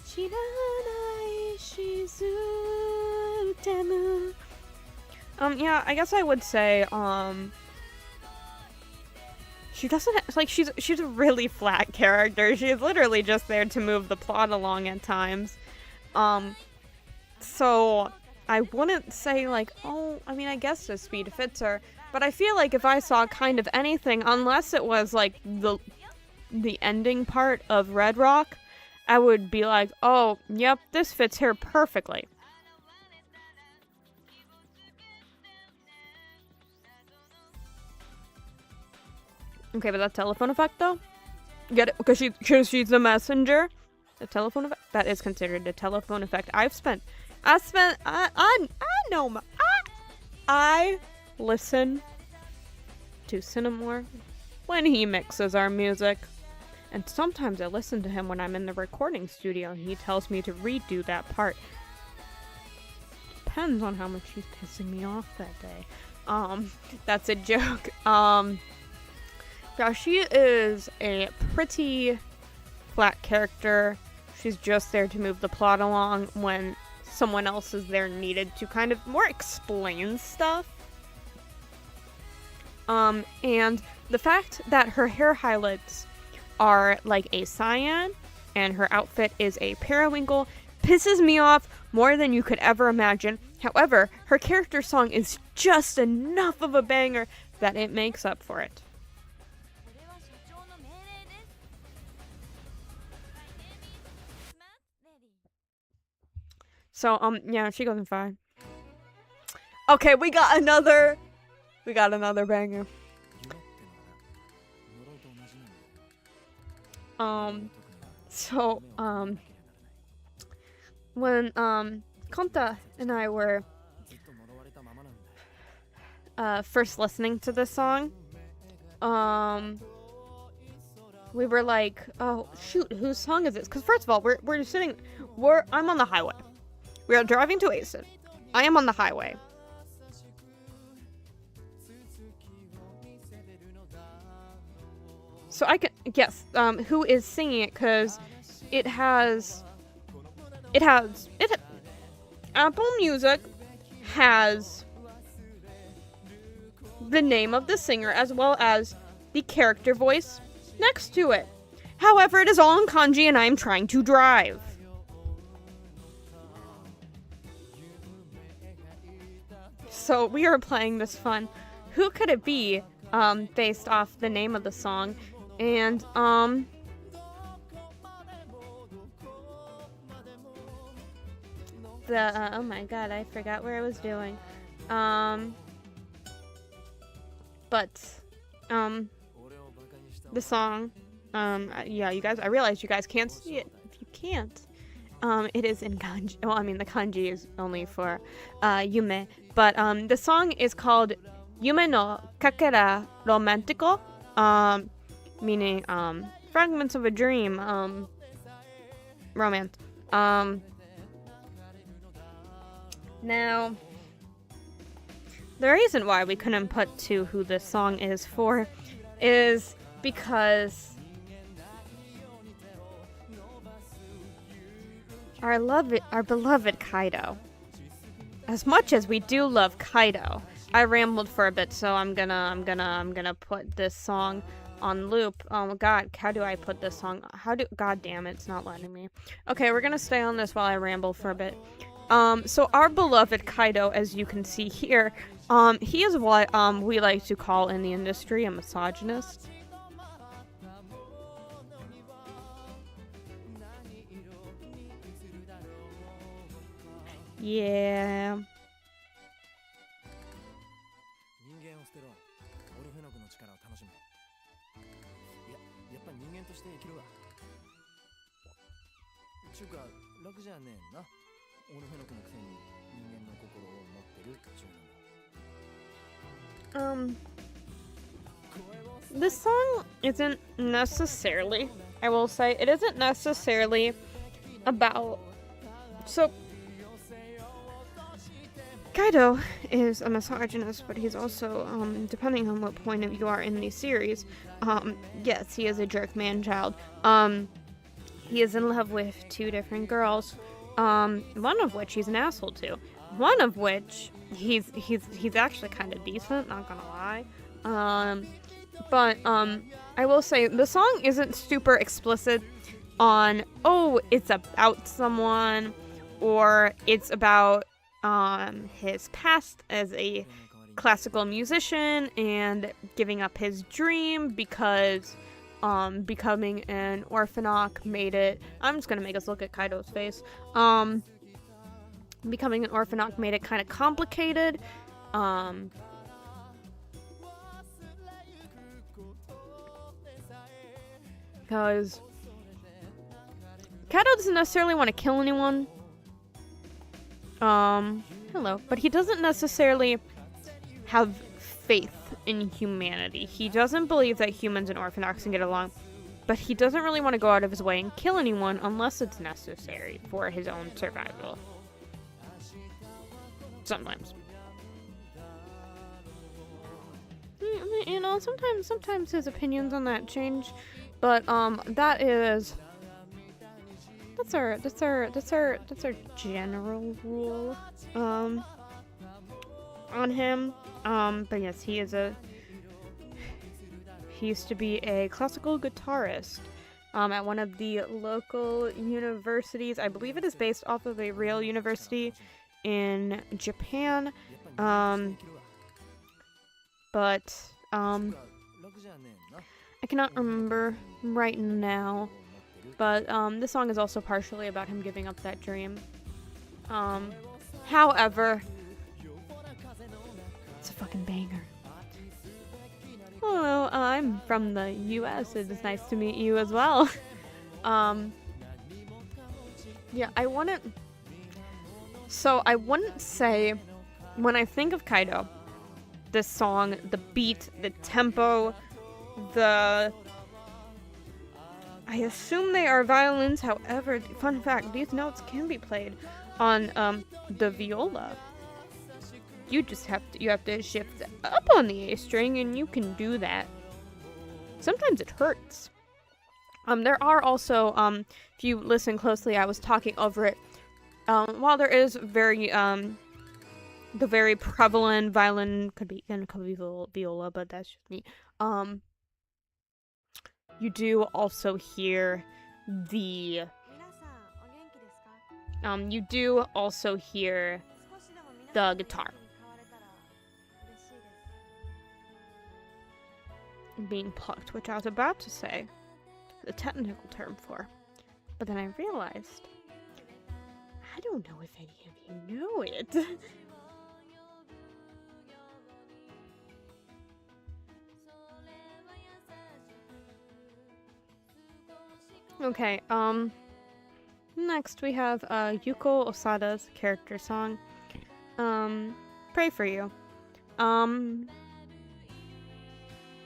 Shiranai shizutemu. Yeah, I guess I would say, she doesn't, like, she's a really flat character. She's literally just there to move the plot along at times. So I wouldn't say, like, oh, I mean, I guess the speed fits her, but I feel like if I saw kind of anything, unless it was, like, the ending part of Red Rock, I would be like, oh, yep, this fits her perfectly. Okay, but that telephone effect, though? Get it? Because she's the messenger? The telephone effect? That is considered a telephone effect. I listen to Cinnamore when he mixes our music. And sometimes I listen to him when I'm in the recording studio and he tells me to redo that part. Depends on how much he's pissing me off that day. That's a joke. Yeah, she is a pretty flat character. She's just there to move the plot along when someone else is there needed to kind of more explain stuff. And the fact that her hair highlights are like a cyan and her outfit is a periwinkle pisses me off more than you could ever imagine. However, her character song is just enough of a banger that it makes up for it. So, yeah, she goes in 5. Okay, we got another banger. So, when, Konta and I were, first listening to this song, we were like, oh, shoot, whose song is this? Because first of all, I'm on the highway. We are driving to Asen. I am on the highway. So I can guess who is singing it, because Apple Music has the name of the singer as well as the character voice next to it. However, it is all in kanji and I am trying to drive. So we are playing this fun. Who could it be? Based off the name of the song. And, oh my god, I forgot where I was doing. The song, yeah, you guys, I realize you guys can't see it. If you can't, it is in kanji. Well, I mean, the kanji is only for, yume. But, the song is called Yume no Kakera Romantico, meaning, fragments of a dream, romance. Now, the reason why we couldn't put to who this song is for is because our beloved Kaido. As much as we do love Kaido, I rambled for a bit, so I'm gonna put this song on loop. Oh god, how do I put this song? God damn it, it's not letting me. Okay, we're gonna stay on this while I ramble for a bit. So our beloved Kaido, as you can see here, he is what, we like to call in the industry a misogynist. Yeah. This song isn't necessarily, I will say, it isn't necessarily about, so, Kaido is a misogynist, but he's also, depending on what point of view you are in the series, yes, he is a jerk man-child. He is in love with two different girls, one of which he's an asshole to. One of which he's actually kind of decent, not gonna lie. But I will say the song isn't super explicit on, oh, it's about someone, or it's about his past as a classical musician and giving up his dream because becoming an orphanok made it. I'm just gonna make us look at Kaido's face. Becoming an orphanok made it kind of complicated. Because Kaido doesn't necessarily want to kill anyone. Hello. But he doesn't necessarily have faith in humanity. He doesn't believe that humans and orphanoks can get along. But he doesn't really want to go out of his way and kill anyone unless it's necessary for his own survival. Sometimes. You know, sometimes his opinions on that change. But, that's our general rule, on him. But yes, he used to be a classical guitarist, at one of the local universities. I believe it is based off of a real university in Japan. But, I cannot remember right now, but this song is also partially about him giving up that dream. However, it's a fucking banger. Hello, I'm from the US. It is nice to meet you as well. Yeah, I wouldn't say, when I think of Kaido, this song, the beat, the tempo, I assume they are violins. However, fun fact, these notes can be played on the viola. You have to shift up on the A string, and you can do that. Sometimes it hurts. There are also, if you listen closely, I was talking over it. While there is the very prevalent violin, could be viola, but that's just me. You do also hear the guitar being plucked, which I was about to say the technical term for, but then I realized I don't know if any of you know it. Okay, next we have Yuko Osada's character song, Pray For You.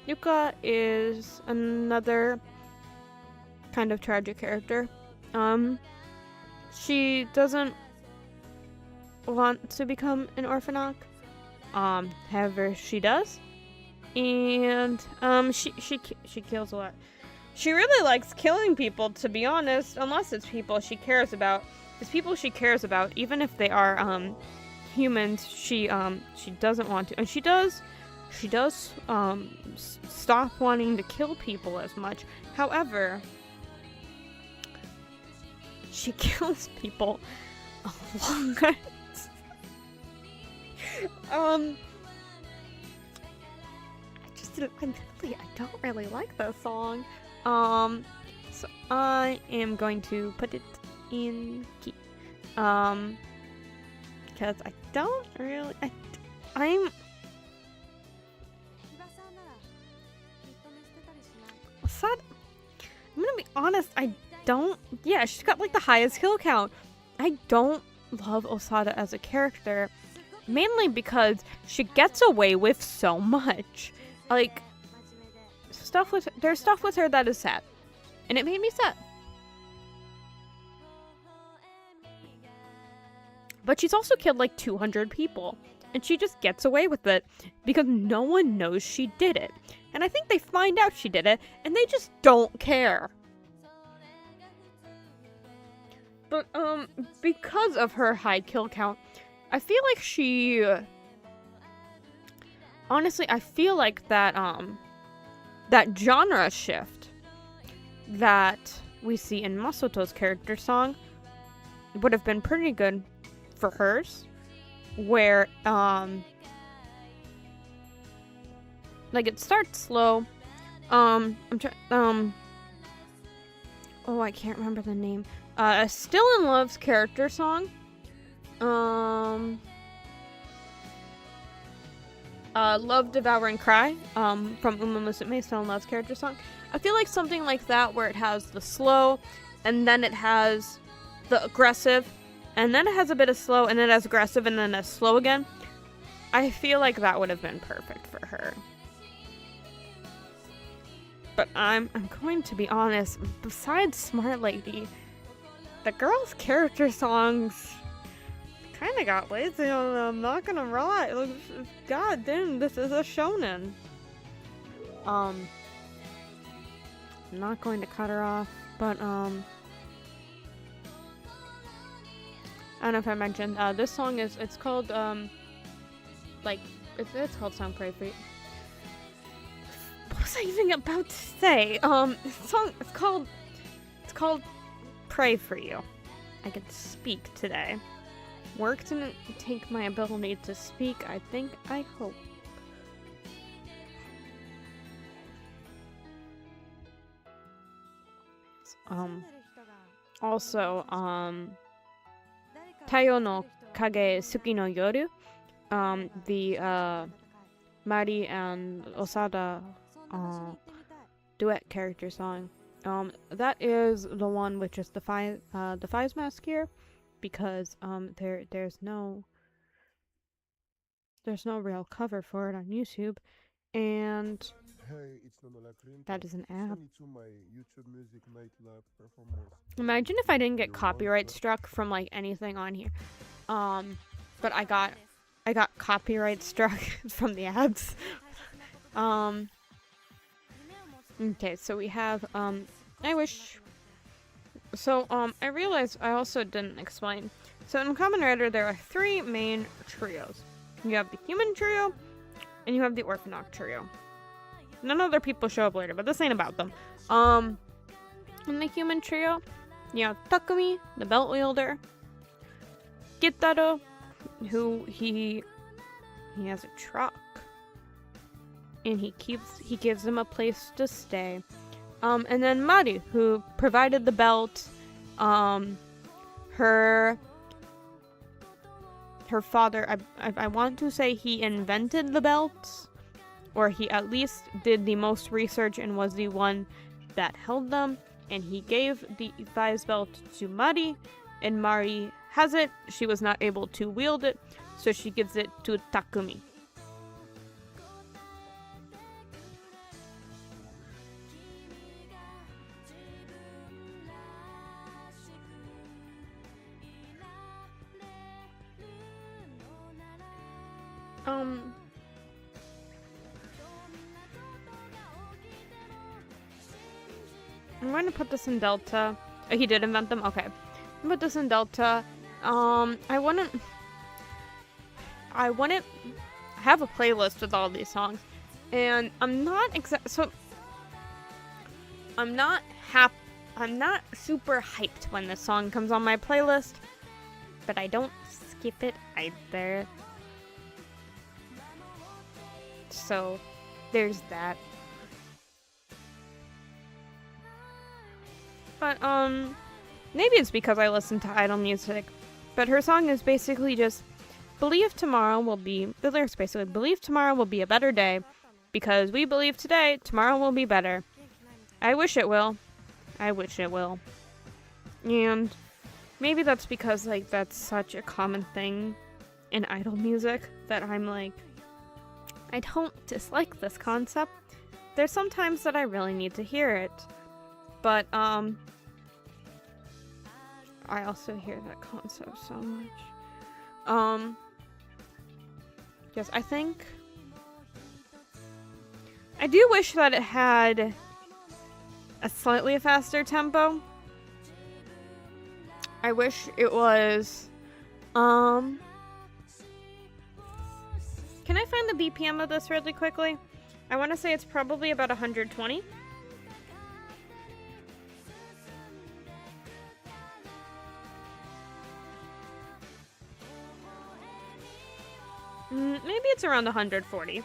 Yuka is another kind of tragic character. She doesn't want to become an orphanok. However, she does. And she kills a lot. She really likes killing people, to be honest, unless it's people she cares about. It's people she cares about, even if they are humans. She doesn't want to, and she does stop wanting to kill people as much. However, she kills people a lot. I don't really like that song. So I am going to put it in key. Because I don't really, I'm gonna be honest, yeah, she's got like the highest kill count. I don't love Osada as a character, mainly because she gets away with so much. Like, there's stuff with her that is sad, and it made me sad. But she's also killed like 200 people, and she just gets away with it because no one knows she did it. And I think they find out she did it, and they just don't care. But, because of her high kill count, I feel like honestly, I feel like that genre shift that we see in Masato's character song would have been pretty good for hers, where, like, it starts slow. Oh, I can't remember the name. Still in Love's character song. Love, Devour, and Cry, from Uma Musume, Still in Love's character song. I feel like something like that, where it has the slow, and then it has the aggressive, and then it has a bit of slow, and then it has aggressive, and then a slow again. I feel like that would have been perfect for her. But I'm going to be honest, besides Smart Lady, the girls' character songs kind of got lazy on them, I'm not gonna lie. God damn, this is a shonen. I'm not going to cut her off, but, I don't know if I mentioned, this song it's called, it's called Song Pray For You. What was I even about to say? It's called Pray For You. I can speak today. Work didn't take my ability to speak, I hope. Also, Taiyo no Kage Suki no Yoru, the, Mari and Osada, duet character song. That is the one with just the thighs mask here, because there's no real cover for it on YouTube, and Hey, it's Nonala that is an app. Send me to my YouTube Music Night Lab performance. Imagine if I didn't get copyright struck from like anything on here. But I got copyright struck from the ads. Okay, so we have I realized I also didn't explain. So in Kamen Rider there are 3 main trios. You have the human trio and you have the Orphanoch trio. None other people show up later, but this ain't about them. In the human trio, you have Takumi, the belt wielder, Kitaro, who he has a truck, and he gives them a place to stay. And then Mari, who provided the belt. Her father, I want to say he invented the belt, or he at least did the most research and was the one that held them, and he gave the thighs belt to Mari, and Mari has it. She was not able to wield it, so she gives it to Takumi. I'm going to put this in Delta. Oh, he did invent them? Okay. I'll put this in Delta. I have a playlist with all these songs, and I'm not super hyped when this song comes on my playlist, but I don't skip it either. So, there's that. But, maybe it's because I listen to idol music, but her song is basically just, the lyrics basically, believe tomorrow will be a better day, because we believe today, tomorrow will be better. I wish it will. I wish it will. And maybe that's because, like, that's such a common thing in idol music that I'm like, I don't dislike this concept. There's some times that I really need to hear it. But, I also hear that concept so much. Yes, I think I do wish that it had a slightly faster tempo. I wish it was, can I find the BPM of this really quickly? I want to say it's probably about 120. Maybe it's around 140.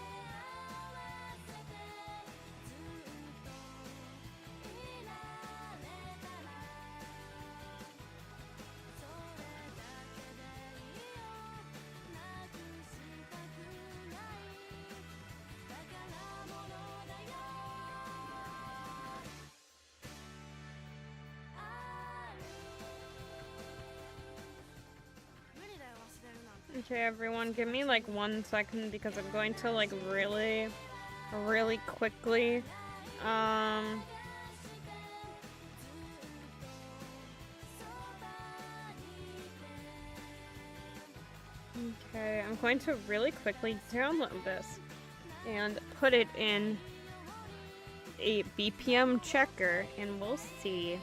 Okay, everyone, give me like 1 second because I'm going to like really quickly okay, I'm going to really quickly download this and put it in a BPM checker and we'll see.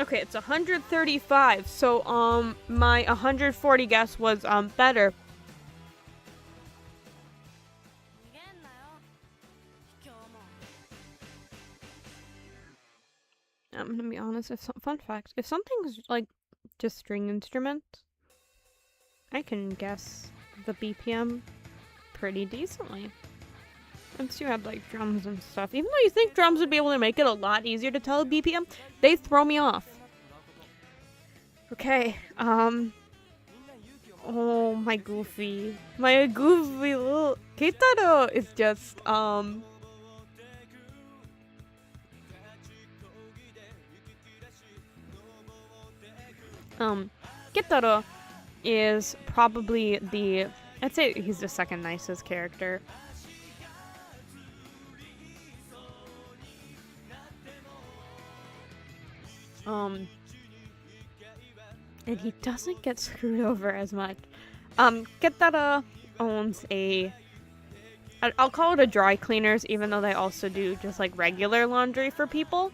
Okay, it's 135, so, my 140 guess was, better. I'm gonna be honest, fun fact, if something's, like, just string instrument, I can guess the BPM pretty decently. Once you add, like, drums and stuff. Even though you think drums would be able to make it a lot easier to tell a BPM, they throw me off. Okay, Oh, my goofy. My goofy little... Keitaro is just, Keitaro is probably the... I'd say he's the second nicest character. And he doesn't get screwed over as much. Keitaro owns I'll call it a dry cleaners, even though they also do just like regular laundry for people.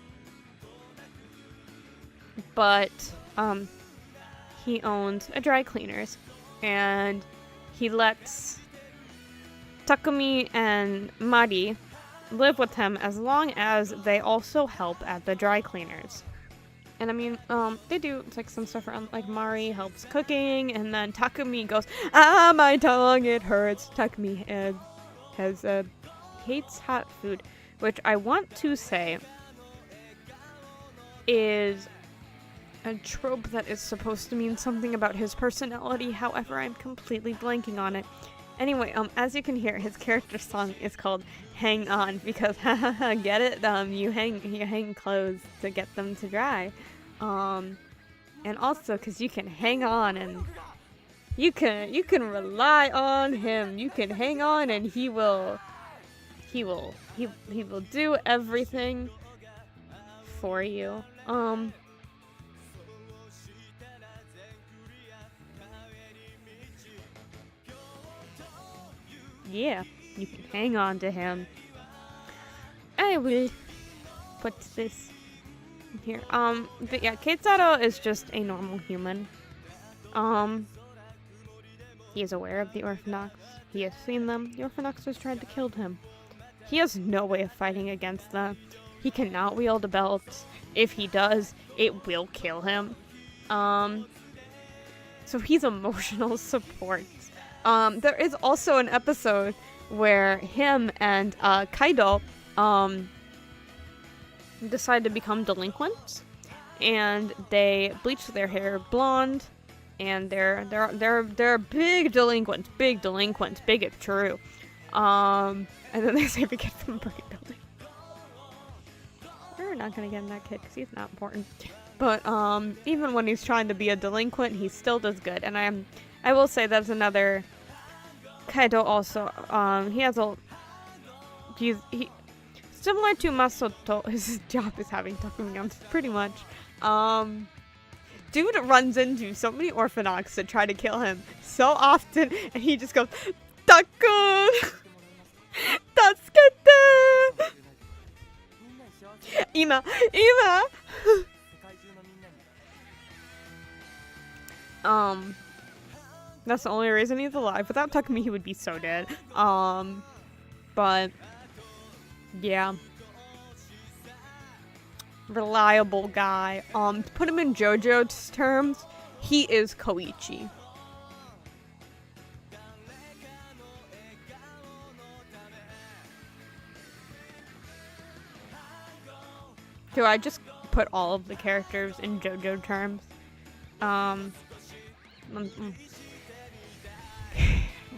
But, he owns a dry cleaners, and he lets Takumi and Mari live with him as long as they also help at the dry cleaners. And I mean, they do like some stuff around, like Mari helps cooking, and then Takumi goes, my tongue, it hurts. Takumi hates hot food, which I want to say is a trope that is supposed to mean something about his personality. However, I'm completely blanking on it. Anyway, as you can hear, his character song is called "Hang On" because, get it? You hang clothes to get them to dry, and also because you can hang on and you can rely on him. You can hang on, and he will do everything for you. Yeah, you can hang on to him. I will put this here. But yeah, Keitaro is just a normal human. He is aware of the Orphanox. He has seen them. The Orphanoxers tried to kill him. He has no way of fighting against them. He cannot wield a belt. If he does, it will kill him. So he's emotional support. There is also an episode where him and Kaido decide to become delinquents, and they bleach their hair blonde, and they're big delinquents, big if true. And then they save a kid from a burning building. We're not gonna get in that kid because he's not important. But even when he's trying to be a delinquent, he still does good. And I will say that's another. Kaido also, he has he similar to Masato, his job is having Takumi on, pretty much. Dude runs into so many Orphanox that try to kill him so often, and he just goes, Taku! Tasukete! Ima! That's the only reason he's alive. Without Takumi, he would be so dead. But yeah, reliable guy. To put him in JoJo's terms, he is Koichi. Do I just put all of the characters in JoJo terms?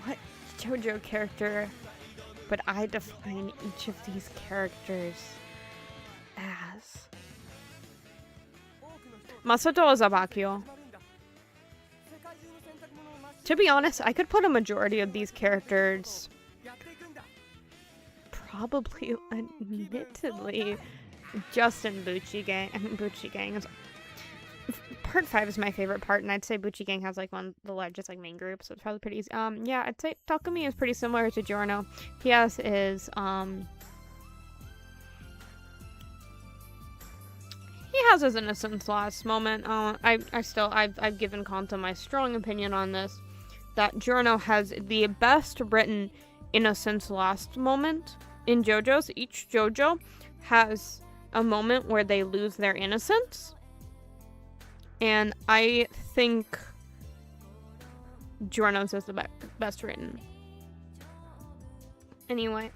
What JoJo character would I define each of these characters as? Masato Zabakyo. To be honest, I could put a majority of these characters probably, admittedly, just in Buchi Gang. I mean, Buchi Gang is... Part 5 is my favorite part, and I'd say Buchi Gang has like one of the largest like main groups, so it's probably pretty easy. Yeah, I'd say Takumi is pretty similar to Giorno. He has his innocence lost moment. I've given Kanto my strong opinion on this, that Giorno has the best written innocence lost moment in JoJo's. Each JoJo has a moment where they lose their innocence. And I think Giorno's is the best written. Anyway,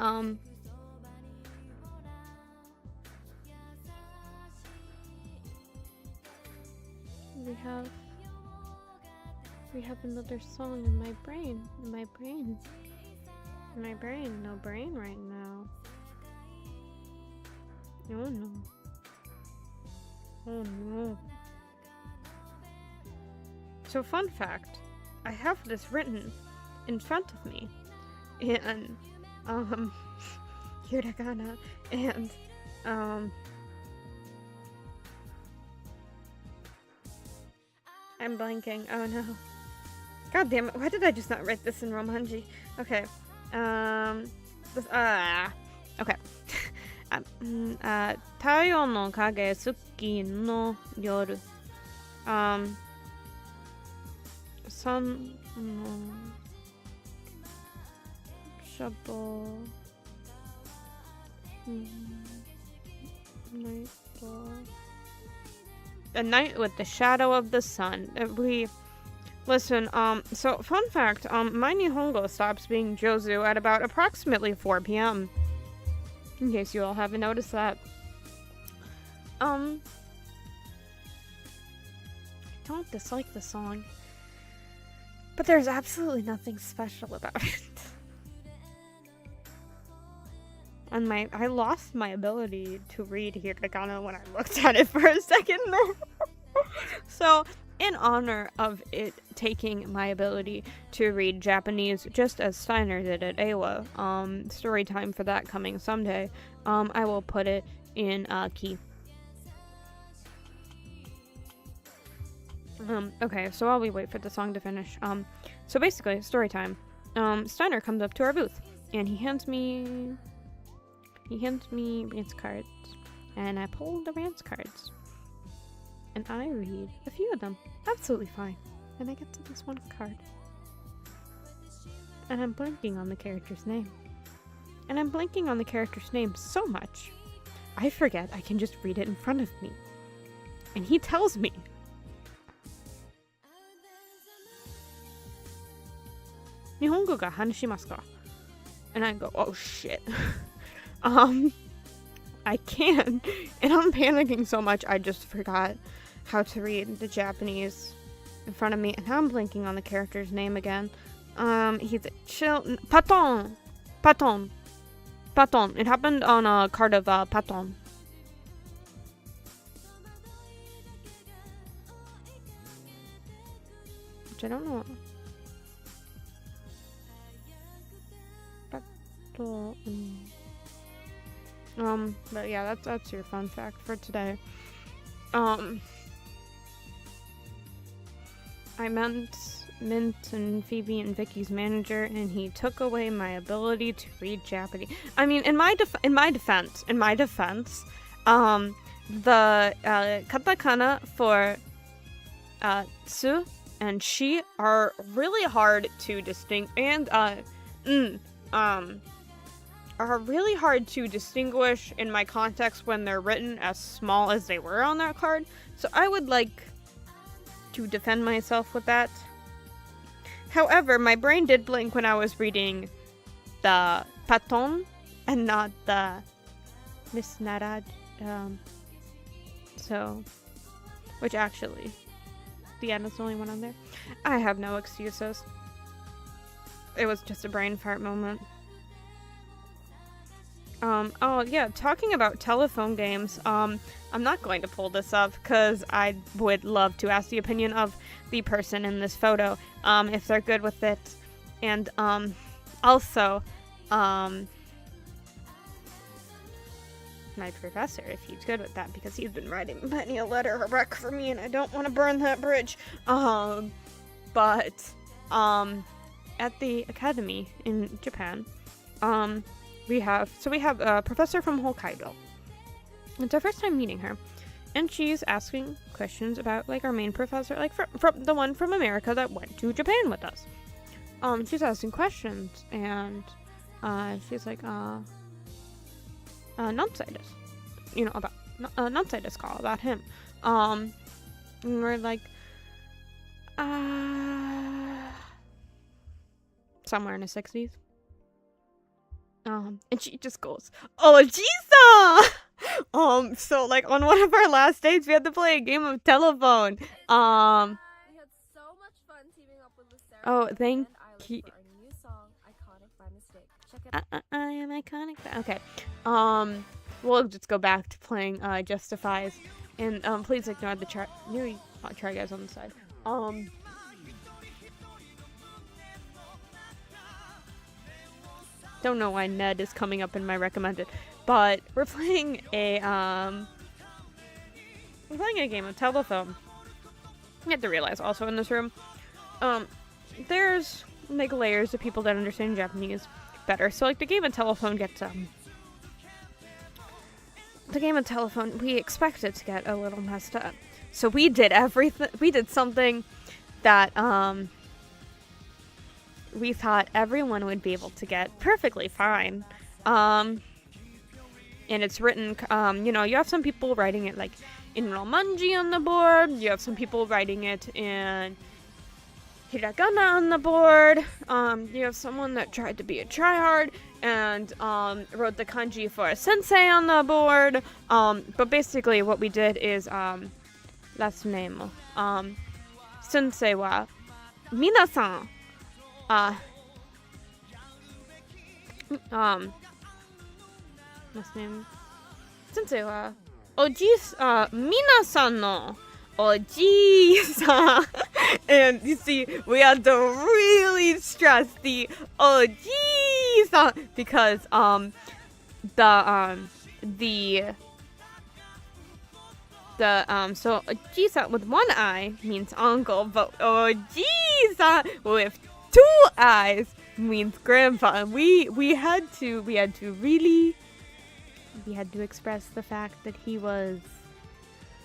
we have We have another song in my brain. My brain. No brain right now. Oh no. Oh no. So fun fact, I have this written in front of me. And, hiragana, and, I'm blanking. Oh no. God damn it, why did I just not write this in Romanji? Okay. Okay. 太陽の影好きの夜。sunのシャボnight. A night with the shadow of the sun. Listen, so fun fact, my Nihongo stops being Jozu at about approximately 4 p.m. In case you all haven't noticed that. I don't dislike the song, but there's absolutely nothing special about it. And I lost my ability to read hiragana when I looked at it for a second there. So, in honor of it taking my ability to read Japanese, just as Steiner did at Eiwa, story time for that coming someday, I will put it in key. Okay, so while we wait for the song to finish, so basically, story time. Steiner comes up to our booth, and he hands me Rance cards, and I pull the Rance cards, and I read a few of them absolutely fine, and I get to this one card, and I'm blanking on the character's name, and I'm blanking on the character's name so much, I forget I can just read it in front of me, and he tells me, Nihongo ga hanashimasu ka? And I go, oh shit. I can, and I'm panicking so much I just forgot how to read the Japanese in front of me, and now I'm blanking on the character's name again. He's a Paton. It happened on a card of Paton. Which I don't know. But yeah, that's your fun fact for today. I meant Mint and Phoebe and Vicky's manager, and he took away my ability to read Japanese. I mean, in my defense, the katakana for su and she are really hard to distinguish, and are really hard to distinguish in my context when they're written as small as they were on that card. So I would like to defend myself with that. However, my brain did blink when I was reading the Paton and not the Miss Narad. So, which actually, the end is the only one on there. I have no excuses. It was just a brain fart moment. Oh yeah, talking about telephone games, I'm not going to pull this up because I would love to ask the opinion of the person in this photo, if they're good with it, and, also, my professor, if he's good with that, because he's been writing many a letter a wreck for me, and I don't want to burn that bridge, but, at the academy in Japan, we have a professor from Hokkaido. It's our first time meeting her, and she's asking questions about, like, our main professor, like, from the one from America that went to Japan with us. She's asking questions, and, she's like, Nantsai you know, about, Nantsai desu ka, about him. And we're like, somewhere in his 60s. And she just goes, oh, Jisa! So, like, on one of our last dates, we had to play a game of telephone. We had so much fun teaming up Oh, thank And you. I look for a new song, Iconic by Mistake. Check it I am iconic. Okay. We'll just go back to playing justiF's, and please ignore the new try guys on the side. Don't know why Ned is coming up in my recommended, but we're playing a game of telephone. You have to realize also in this room, there's like layers of people that understand Japanese better. So like the game of telephone gets we expect it to get a little messed up. So we did something that we thought everyone would be able to get perfectly fine. And it's written, you have some people writing it like in romanji on the board. You have some people writing it in hiragana on the board. You have someone that tried to be a tryhard and wrote the kanji for a sensei on the board. But basically what we did is last name. Sensei wa minasan. Last name. Sensei wa minasan no oji-san. And you see, we had to really stress the oji-san because so oji-san with one eye means uncle, but oji-san with two eyes means grandpa. And we had to express the fact that he was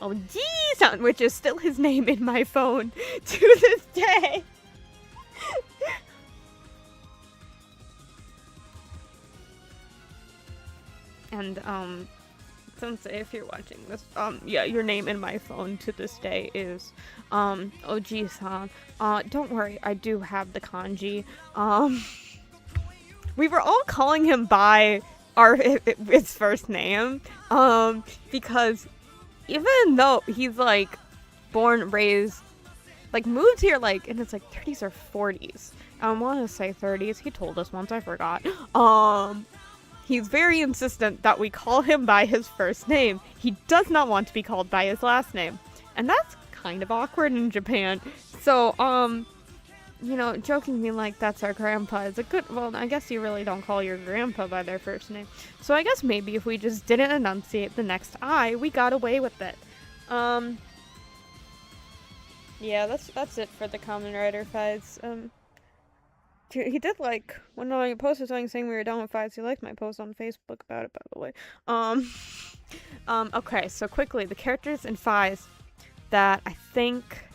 oji-san, which is still his name in my phone to this day. And Sensei, if you're watching this, your name in my phone to this day is Oji-san. Don't worry, I do have the kanji. We were all calling him by his first name, because even though he's like born, raised, like moved here like in his like 30s or 40s. I want to say 30s. He told us once, I forgot. He's very insistent that we call him by his first name. He does not want to be called by his last name. And that's kind of awkward in Japan. So, jokingly like that's our grandpa is a good, well, I guess you really don't call your grandpa by their first name. So I guess maybe if we just didn't enunciate the next I, we got away with it. Yeah, that's it for the Kamen Rider fights. He did like, when I posted something saying we were done with fights, he liked my post on Facebook about it, by the way. Okay, so quickly, the characters in fights that I think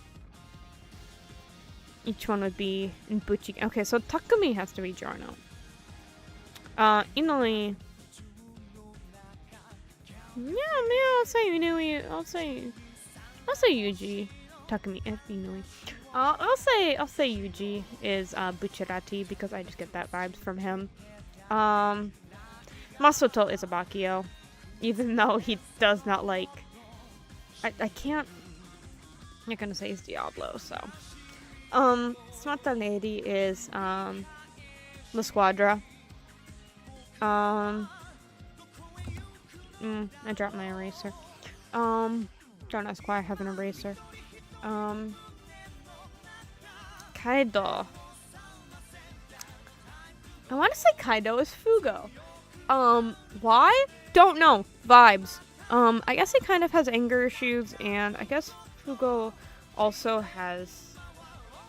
each one would be in Buchi. Okay, so Takumi has to be Giorno. Inui. Yeah, I'll say Inui. I'll say Yuji. Takumi and Inui. I'll say Yuji is Buchirati because I just get that vibes from him. Masato is Abakio, even though he does not like. I can't. I'm not gonna say he's Diablo, so. Smata Lady is La Squadra. I dropped my eraser. Don't ask why I have an eraser. Kaido. I want to say Kaido is Fugo. Why? Don't know. Vibes. I guess he kind of has anger issues, and I guess Fugo also has.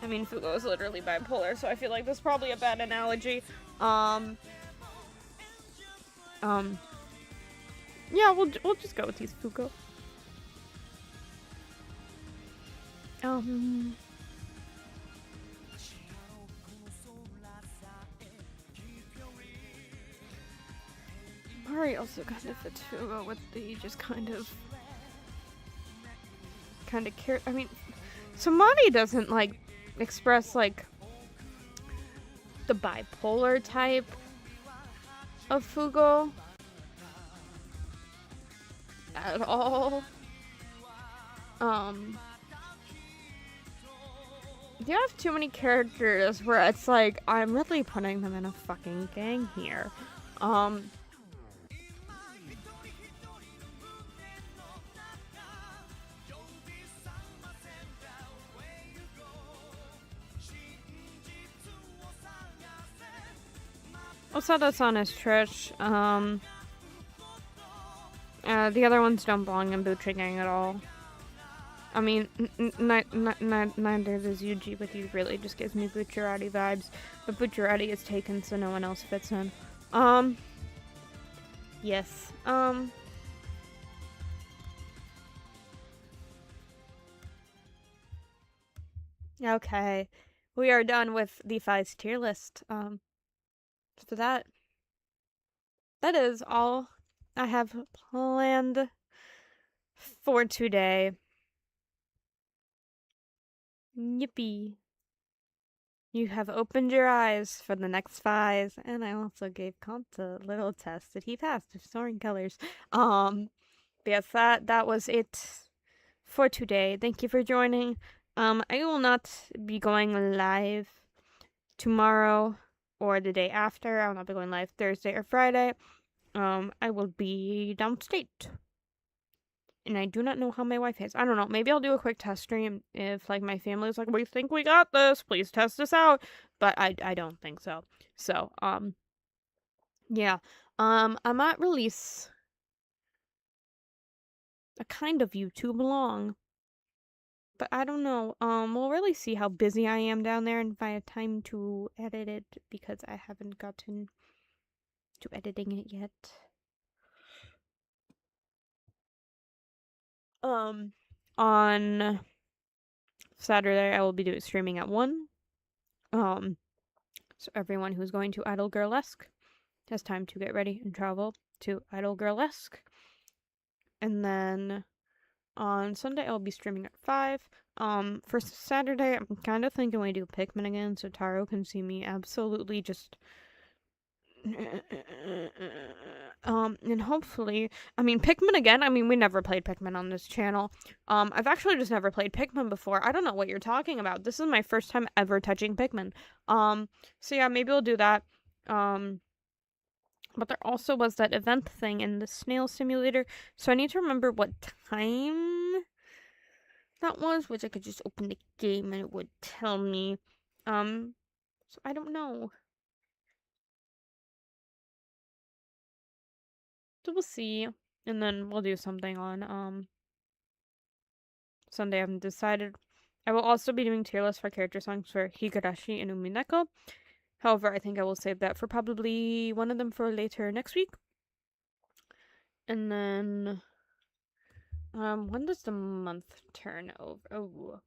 I mean, Fugo is literally bipolar, so I feel like that's probably a bad analogy. Yeah, we'll just go with these Fugo. Mari also kind of fits Fugo with the just kind of care. I mean, so Mari doesn't like express like the bipolar type of Fugo at all. you have too many characters where it's like, I'm really putting them in a fucking gang here. Osada-san is Trish. The other ones don't belong in Butcher Gang at all. I mean, neither does Yuji, but he really just gives me Butcherati vibes. But Butcherati is taken, so no one else fits in. Yes. Okay. We are done with the 5's tier list. So that is all I have planned for today. Yippee. You have opened your eyes for the next 5, and I also gave Kanta a little test that he passed of soaring colors. Yes, that was it for today. Thank you for joining. I will not be going live tomorrow or the day after. I will not be going live Thursday or Friday. I will be downstate. And I do not know how my Wi-Fi is. I don't know. Maybe I'll do a quick test stream if, like, my family is like, we think we got this. Please test us out. But I don't think so. So, yeah. I might release a kind of YouTube long. But I don't know. We'll really see how busy I am down there and if I have time to edit it because I haven't gotten to editing it yet. On Saturday, I will be streaming at 1. So everyone who's going to Idol Girlesque has time to get ready and travel to Idol Girlesque. And then on Sunday, I'll be streaming at 5. For Saturday, I'm kind of thinking we do Pikmin again, so Taro can see me absolutely just... and hopefully, I mean, Pikmin again, I mean, we never played Pikmin on this channel. I've actually just never played Pikmin before. I don't know what you're talking about. This is my first time ever touching Pikmin. So yeah, maybe we'll do that. But there also was that event thing in the Snail simulator, so I need to remember what time that was, which I could just open the game and it would tell me. So I don't know. So we'll see, and then we'll do something on, Sunday. I haven't decided. I will also be doing tier list for character songs for Higurashi and Umineko. However, I think I will save that for probably one of them for later next week. And then, when does the month turn over? Oh.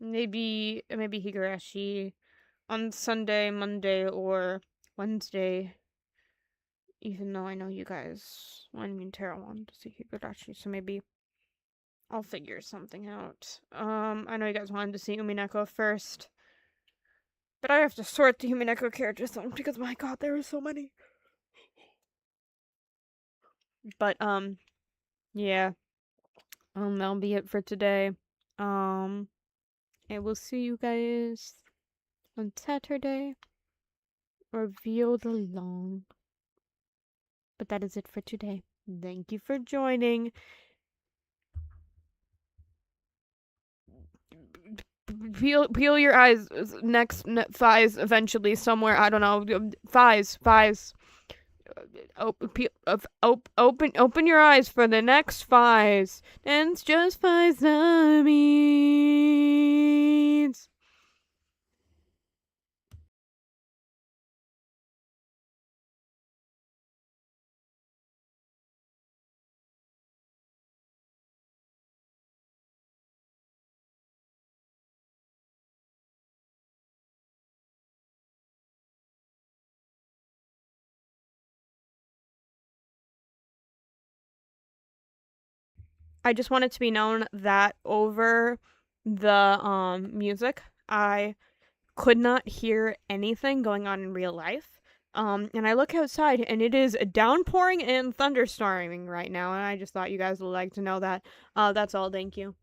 Maybe Higurashi on Sunday, Monday, or Wednesday, even though I know you guys, Tara wanted to see Higurashi, so maybe I'll figure something out. I know you guys wanted to see Umineko first, but I have to sort the Umineko character songs because, my god, there are so many. But, yeah. That'll be it for today. I will see you guys on Saturday. Reveal the long. But that is it for today. Thank you for joining. Peel your eyes. Next thighs eventually somewhere. I don't know. Thighs. Open your eyes for the next thighs. And it's just thighs means. I just want it to be known that over the music, I could not hear anything going on in real life. And I look outside and it is downpouring and thunderstorming right now, and I just thought you guys would like to know that. That's all. Thank you.